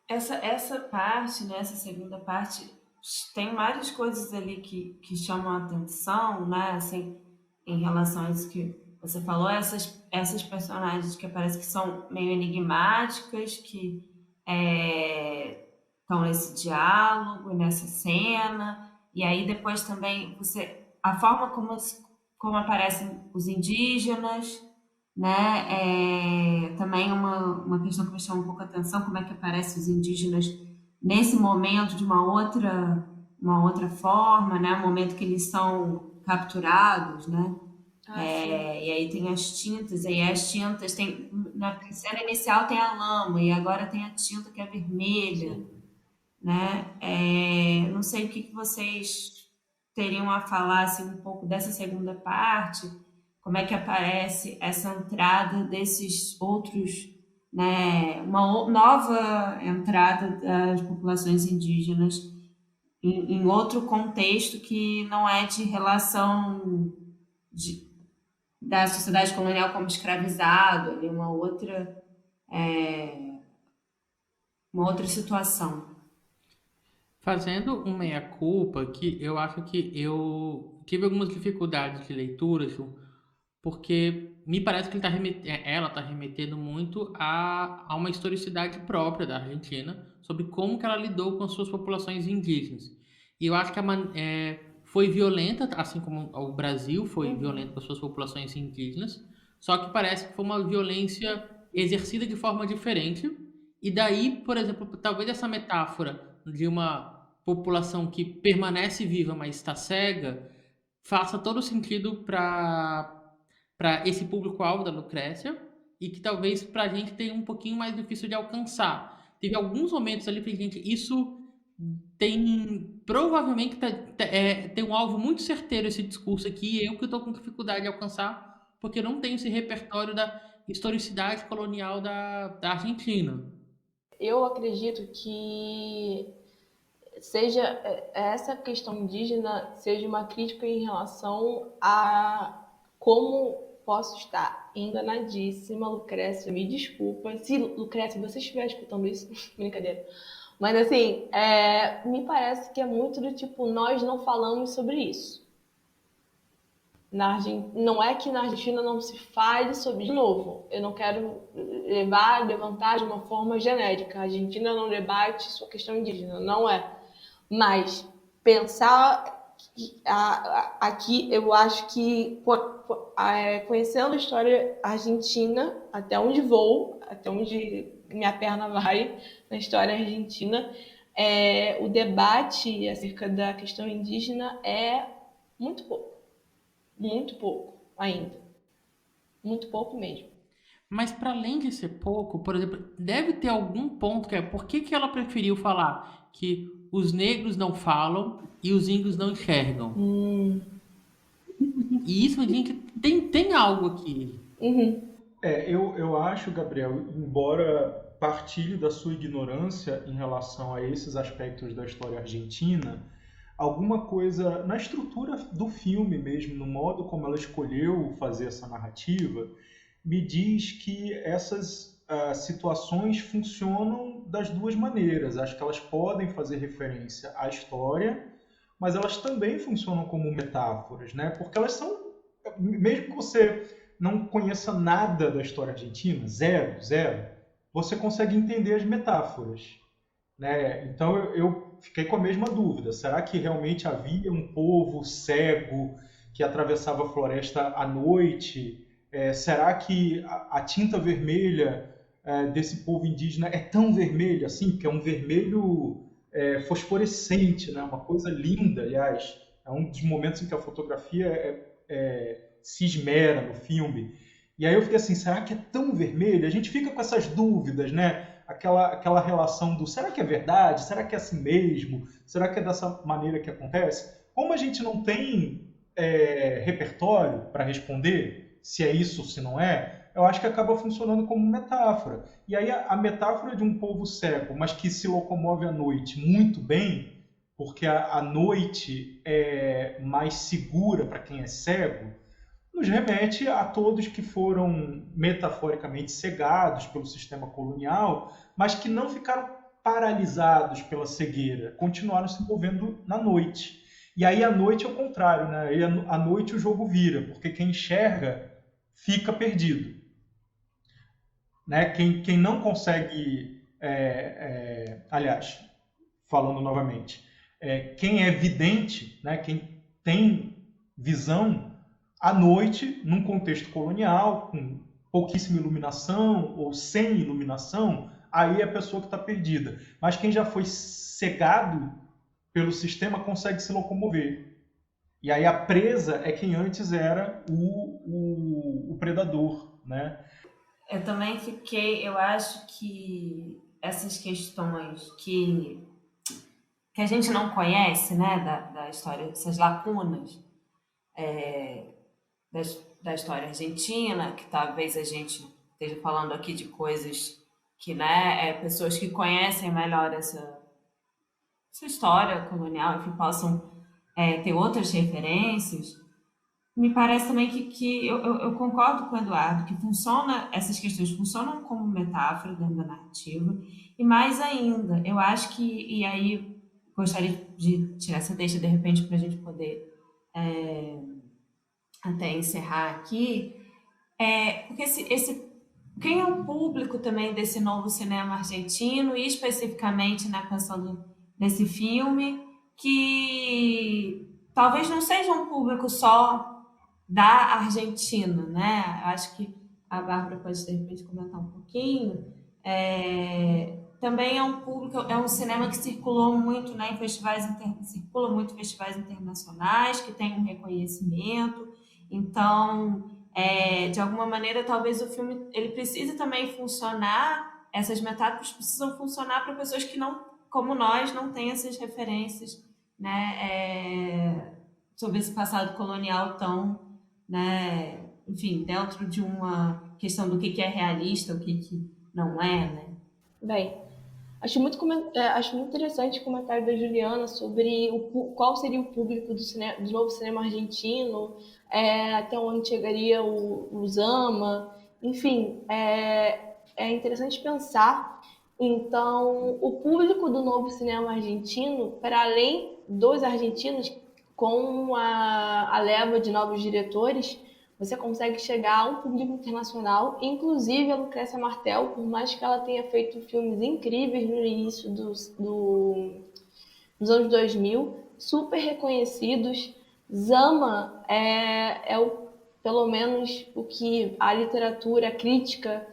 Speaker 5: Essa parte, né, essa segunda parte, tem várias coisas ali que chamam a atenção, né, assim, em relação a isso que você falou, essas personagens que parece que são meio enigmáticas, que estão nesse diálogo, nessa cena. E aí depois também a forma como aparecem os indígenas, né? Também uma questão que me chama um pouco a atenção, como é que aparecem os indígenas nesse momento de uma outra forma, né? O momento que eles são capturados, né?
Speaker 6: Sim.
Speaker 5: E aí tem as tintas, e aí as tintas tem. Na cena inicial tem a lama, e agora tem a tinta que é vermelha,
Speaker 6: Sim.
Speaker 5: né? Não sei o que vocês teriam a falar assim, um pouco dessa segunda parte, como é que aparece essa entrada desses outros, né? Uma nova entrada das populações indígenas em outro contexto que não é de relação da sociedade colonial como escravizado, ali uma outra situação.
Speaker 1: Fazendo um meia-culpa, que eu acho que eu tive algumas dificuldades de leitura, Ju, porque me parece que ela está remetendo muito a uma historicidade própria da Argentina, sobre como que ela lidou com as suas populações indígenas. E eu acho que foi violenta, assim como o Brasil foi violento com as suas populações indígenas, só que parece que foi uma violência exercida de forma diferente. E daí, por exemplo, talvez essa metáfora de uma população que permanece viva, mas está cega, faça todo sentido para esse público-alvo da Lucrécia e que talvez para a gente tenha um pouquinho mais difícil de alcançar. Teve alguns momentos ali que gente, isso tem provavelmente tem um alvo muito certeiro esse discurso aqui, e eu que estou com dificuldade de alcançar porque eu não tenho esse repertório da historicidade colonial da Argentina.
Speaker 6: Eu acredito que seja essa questão indígena seja uma crítica em relação a como posso estar enganadíssima, Lucrécia, me desculpa. Se, Lucrécia, você estiver escutando isso, brincadeira. Mas assim, me parece que é muito do tipo, nós não falamos sobre isso. Não é que na Argentina não se fale sobre, de novo, eu não quero levantar de uma forma genérica. A Argentina não debate sua questão indígena, não é. Mas pensar aqui, eu acho que conhecendo a história argentina, até onde vou, até onde minha perna vai na história argentina, o debate acerca da questão indígena é muito pouco ainda, muito pouco mesmo.
Speaker 1: Mas para além de ser pouco, por exemplo, deve ter algum ponto que por que ela preferiu falar que os negros não falam e os índios não enxergam? E isso, gente, tem algo aqui.
Speaker 4: Eu acho, Gabriel, embora partilhe da sua ignorância em relação a esses aspectos da história argentina, alguma coisa na estrutura do filme mesmo, no modo como ela escolheu fazer essa narrativa, me diz que essas situações funcionam das duas maneiras. Acho que elas podem fazer referência à história, mas elas também funcionam como metáforas, né? Porque elas são, mesmo que você não conheça nada da história argentina, zero, você consegue entender as metáforas, né? Então eu fiquei com a mesma dúvida. Será que realmente havia um povo cego que atravessava a floresta à noite? Será que a tinta vermelha desse povo indígena é tão vermelha assim? Porque é um vermelho fosforescente, né? Uma coisa linda, aliás. É um dos momentos em que a fotografia se esmera no filme. E aí eu fiquei assim, será que é tão vermelho? A gente fica com essas dúvidas, né? Aquela relação do será que é verdade? Será que é assim mesmo? Será que é dessa maneira que acontece? Como a gente não tem repertório para responder se é isso ou se não é, eu acho que acaba funcionando como metáfora. E aí a metáfora de um povo cego, mas que se locomove à noite muito bem, porque a noite é mais segura para quem é cego, nos remete a todos que foram metaforicamente cegados pelo sistema colonial, mas que não ficaram paralisados pela cegueira, continuaram se movendo na noite. E aí a noite é o contrário, né? Aí à noite o jogo vira, porque quem enxerga fica perdido. Né? Quem não consegue, aliás, falando novamente, quem é vidente, né? Quem tem visão, à noite, num contexto colonial, com pouquíssima iluminação ou sem iluminação, aí é a pessoa que está perdida. Mas quem já foi cegado pelo sistema consegue se locomover. E aí a presa é quem antes era o predador, né?
Speaker 5: Eu também eu acho que essas questões que a gente não conhece, né, da história, essas lacunas da história argentina, que talvez a gente esteja falando aqui de coisas que, né, pessoas que conhecem melhor essa história colonial, enfim, possam ter outras referências. Me parece também que eu concordo com o Eduardo, que essas questões funcionam como metáfora dentro da narrativa, e mais ainda, eu acho que, e aí gostaria de tirar essa deixa de repente para a gente poder até encerrar aqui, porque quem é o público também desse novo cinema argentino, e especificamente, né, pensando nesse filme, que talvez não seja um público só da Argentina, né? Acho que a Bárbara pode, de repente, comentar um pouquinho. Também é um público, é um cinema que circulou muito, né, em circula muito em festivais internacionais, que tem um reconhecimento. Então, de alguma maneira, talvez o filme ele precise também funcionar, essas metáforas precisam funcionar para pessoas que não, como nós, não têm essas referências, né, sobre esse passado colonial tão, né, enfim, dentro de uma questão do que é realista, o que não é, né?
Speaker 6: Bem, acho muito interessante o comentário da Juliana sobre qual seria o público do novo cinema argentino, até onde chegaria o Zama, enfim, é interessante pensar. Então, o público do novo cinema argentino, para além dos argentinos, com a leva de novos diretores, você consegue chegar a um público internacional, inclusive a Lucrécia Martel, por mais que ela tenha feito filmes incríveis no início dos anos 2000, super reconhecidos. Zama pelo menos o que a literatura, a crítica,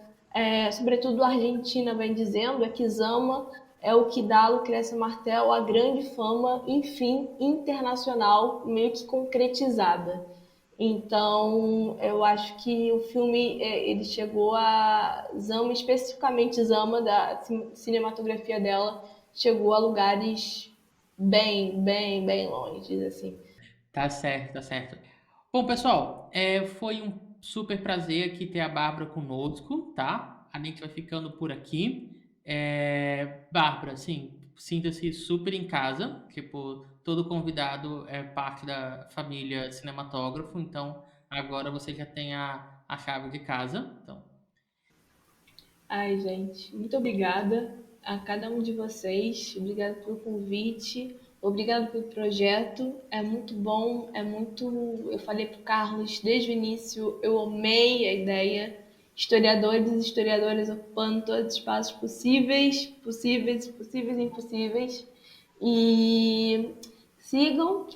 Speaker 6: sobretudo a Argentina, vem dizendo, é que Zama é o que dá a Lucrécia Martel a grande fama, enfim, internacional, meio que concretizada. Então, eu acho que o filme ele chegou a Zama, especificamente Zama, da cinematografia dela, chegou a lugares bem, bem, bem longe, assim.
Speaker 1: Tá certo, tá certo. Bom, pessoal, foi um super prazer aqui ter a Bárbara conosco, tá? A gente vai ficando por aqui. Bárbara, sim, sinta-se super em casa, tipo, todo convidado é parte da família cinematógrafo, então agora você já tem a chave de casa, então.
Speaker 6: Ai, gente, muito obrigada a cada um de vocês, obrigada pelo convite, obrigada pelo projeto, é muito bom, eu falei pro Carlos desde o início, eu amei a ideia, historiadores e historiadoras ocupando todos os espaços possíveis e impossíveis, e sigam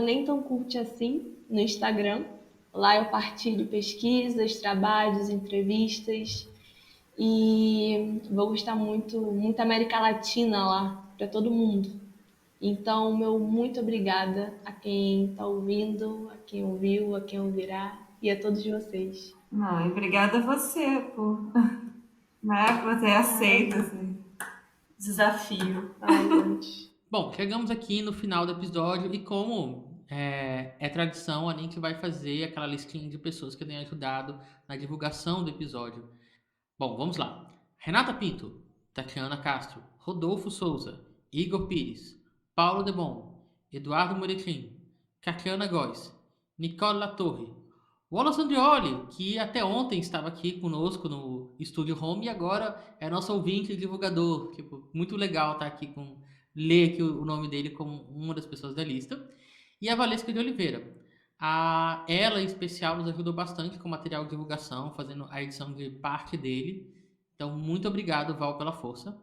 Speaker 6: @nemtãocurteassim no Instagram, lá eu partilho pesquisas, trabalhos, entrevistas, e vou gostar muito América Latina lá, para todo mundo. Então, meu muito obrigada a quem está ouvindo, a quem ouviu, a quem ouvirá e a todos vocês.
Speaker 5: Não, e obrigada a você por você aceita esse desafio.
Speaker 6: Ai, gente.
Speaker 1: Bom, chegamos aqui no final do episódio e como é tradição, a gente vai fazer aquela listinha de pessoas que têm ajudado na divulgação do episódio. Bom, vamos lá. Renata Pinto, Tatiana Castro, Rodolfo Souza, Igor Pires, Paulo Debon, Eduardo Moretim, Catiana Góes, Nicole Latorre, Wallace Andrioli, que até ontem estava aqui conosco no Estúdio Home e agora é nosso ouvinte e divulgador. Tipo, muito legal estar aqui ler aqui o nome dele como uma das pessoas da lista. E a Valesca de Oliveira. Ela, em especial, nos ajudou bastante com material de divulgação, fazendo a edição de parte dele. Então, muito obrigado, Val, pela força.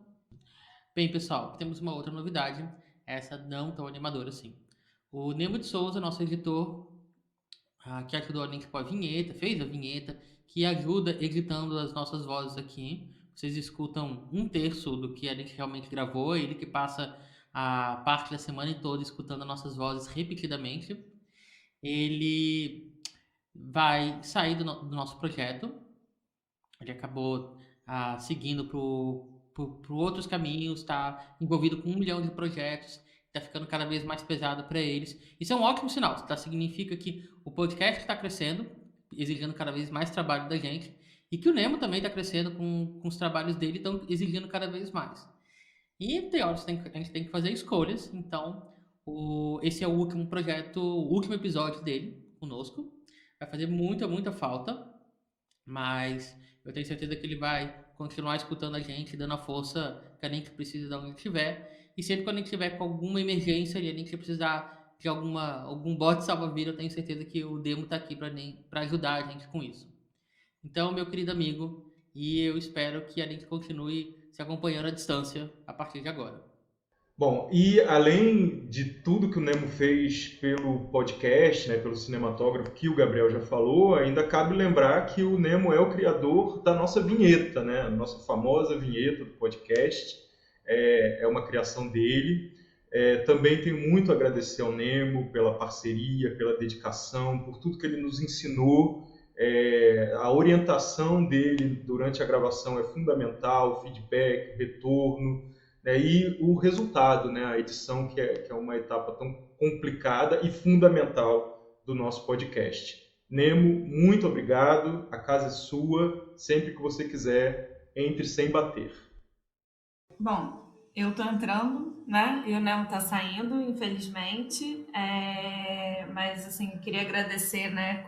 Speaker 1: Bem, pessoal, temos uma outra novidade, essa não tão animadora assim. O Nemo de Souza, nosso editor, que ajudou a gente com a vinheta, fez a vinheta, que ajuda editando as nossas vozes aqui. Vocês escutam 1/3 do que a gente realmente gravou, ele que passa a parte da semana toda escutando as nossas vozes repetidamente. ele vai sair do nosso projeto. Ele acabou seguindo por outros caminhos, está envolvido com 1 milhão de projetos, está ficando cada vez mais pesado para eles. Isso é um ótimo sinal, tá? Significa que o podcast está crescendo, exigindo cada vez mais trabalho da gente, e que o Nemo também está crescendo com os trabalhos dele, estão exigindo cada vez mais. E tem horas que a gente tem que fazer escolhas, então esse é o último projeto, o último episódio dele conosco. Vai fazer muita falta, mas eu tenho certeza que ele vai continuar escutando a gente, dando a força que a gente precisa de onde estiver. E sempre quando a gente estiver com alguma emergência e a gente precisar de algum bote salva-vida, eu tenho certeza que o Demo está aqui para ajudar a gente com isso. Então, meu querido amigo, e eu espero que a gente continue se acompanhando à distância a partir de agora.
Speaker 4: Bom, e além de tudo que o Nemo fez pelo podcast, né, pelo cinematógrafo, que o Gabriel já falou, ainda cabe lembrar que o Nemo é o criador da nossa vinheta, né, a nossa famosa vinheta do podcast. É uma criação dele. Também tenho muito a agradecer ao Nemo pela parceria, pela dedicação, por tudo que ele nos ensinou. A orientação dele durante a gravação é fundamental, o feedback, o retorno, né, e o resultado, né, a edição, que é uma etapa tão complicada e fundamental do nosso podcast. Nemo, muito obrigado, a casa é sua, sempre que você quiser, entre sem bater.
Speaker 5: Bom, eu tô entrando, né? E o Nemo tá saindo, infelizmente. Mas, assim, queria agradecer, né?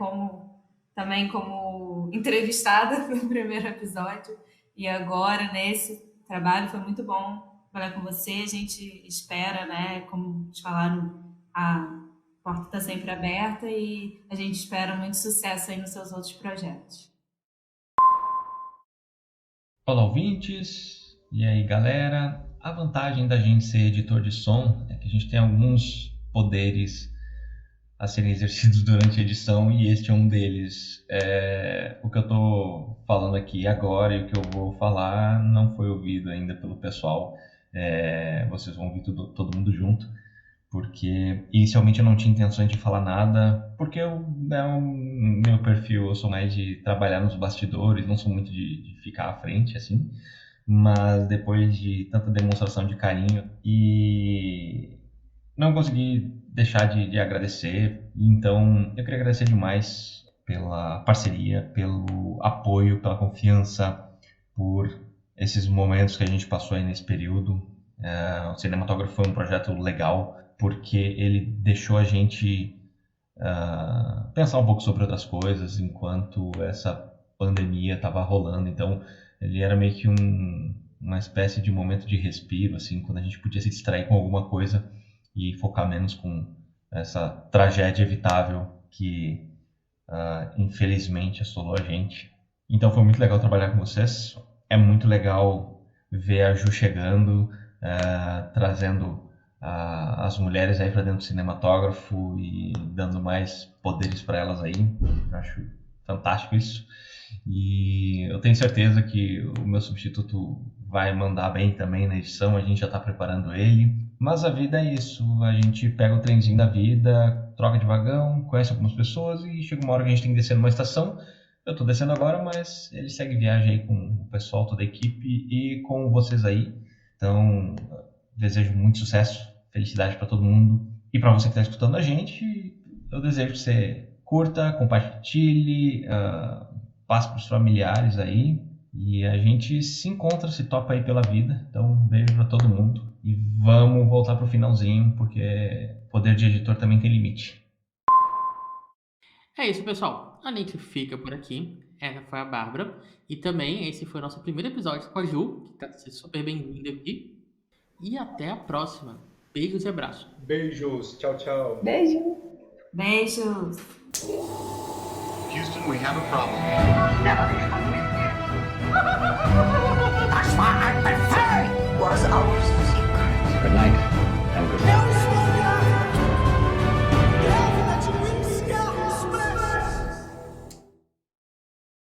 Speaker 5: Também como entrevistada no primeiro episódio. E agora, nesse trabalho, foi muito bom trabalhar com você. A gente espera, né? Como eles falaram, a porta tá sempre aberta e a gente espera muito sucesso aí nos seus outros projetos.
Speaker 8: Olá, ouvintes! E aí, galera? A vantagem da gente ser editor de som é que a gente tem alguns poderes a serem exercidos durante a edição e este é um deles. O que eu estou falando aqui agora e o que eu vou falar não foi ouvido ainda pelo pessoal. Vocês vão ouvir todo mundo junto, porque inicialmente eu não tinha intenções de falar nada, porque meu perfil, eu sou mais de trabalhar nos bastidores, não sou muito de ficar à frente, assim. Mas depois de tanta demonstração de carinho e não consegui deixar de agradecer, então eu queria agradecer demais pela parceria, pelo apoio, pela confiança, por esses momentos que a gente passou aí nesse período. O Cinematógrafo foi um projeto legal, porque ele deixou a gente pensar um pouco sobre outras coisas enquanto essa pandemia estava rolando, então ele era meio que uma espécie de momento de respiro, assim, quando a gente podia se distrair com alguma coisa e focar menos com essa tragédia evitável que, infelizmente, assolou a gente. Então foi muito legal trabalhar com vocês. É muito legal ver a Ju chegando, trazendo as mulheres aí para dentro do cinematógrafo e dando mais poderes para elas aí. Eu acho fantástico isso. E eu tenho certeza que o meu substituto vai mandar bem também na edição, a gente já está preparando ele. Mas a vida é isso, a gente pega o trenzinho da vida, troca de vagão, conhece algumas pessoas e chega uma hora que a gente tem que descer numa estação. Eu estou descendo agora, mas ele segue viagem aí com o pessoal, toda a equipe e com vocês aí. Então, desejo muito sucesso, felicidade para todo mundo. E para você que está escutando a gente, eu desejo que você curta, compartilhe, passe para os familiares aí e a gente se encontra, se topa aí pela vida. Então, um beijo para todo mundo e vamos voltar para o finalzinho, porque poder de editor também tem limite.
Speaker 1: É isso, pessoal. A gente fica por aqui. Essa foi a Bárbara. E também esse foi o nosso primeiro episódio com a Ju, que está super bem-vinda aqui. E até a próxima. Beijos e abraços.
Speaker 4: Beijos. Tchau, tchau.
Speaker 6: Beijo!
Speaker 5: Beijos!
Speaker 2: Houston, we have a problem.
Speaker 3: Never before.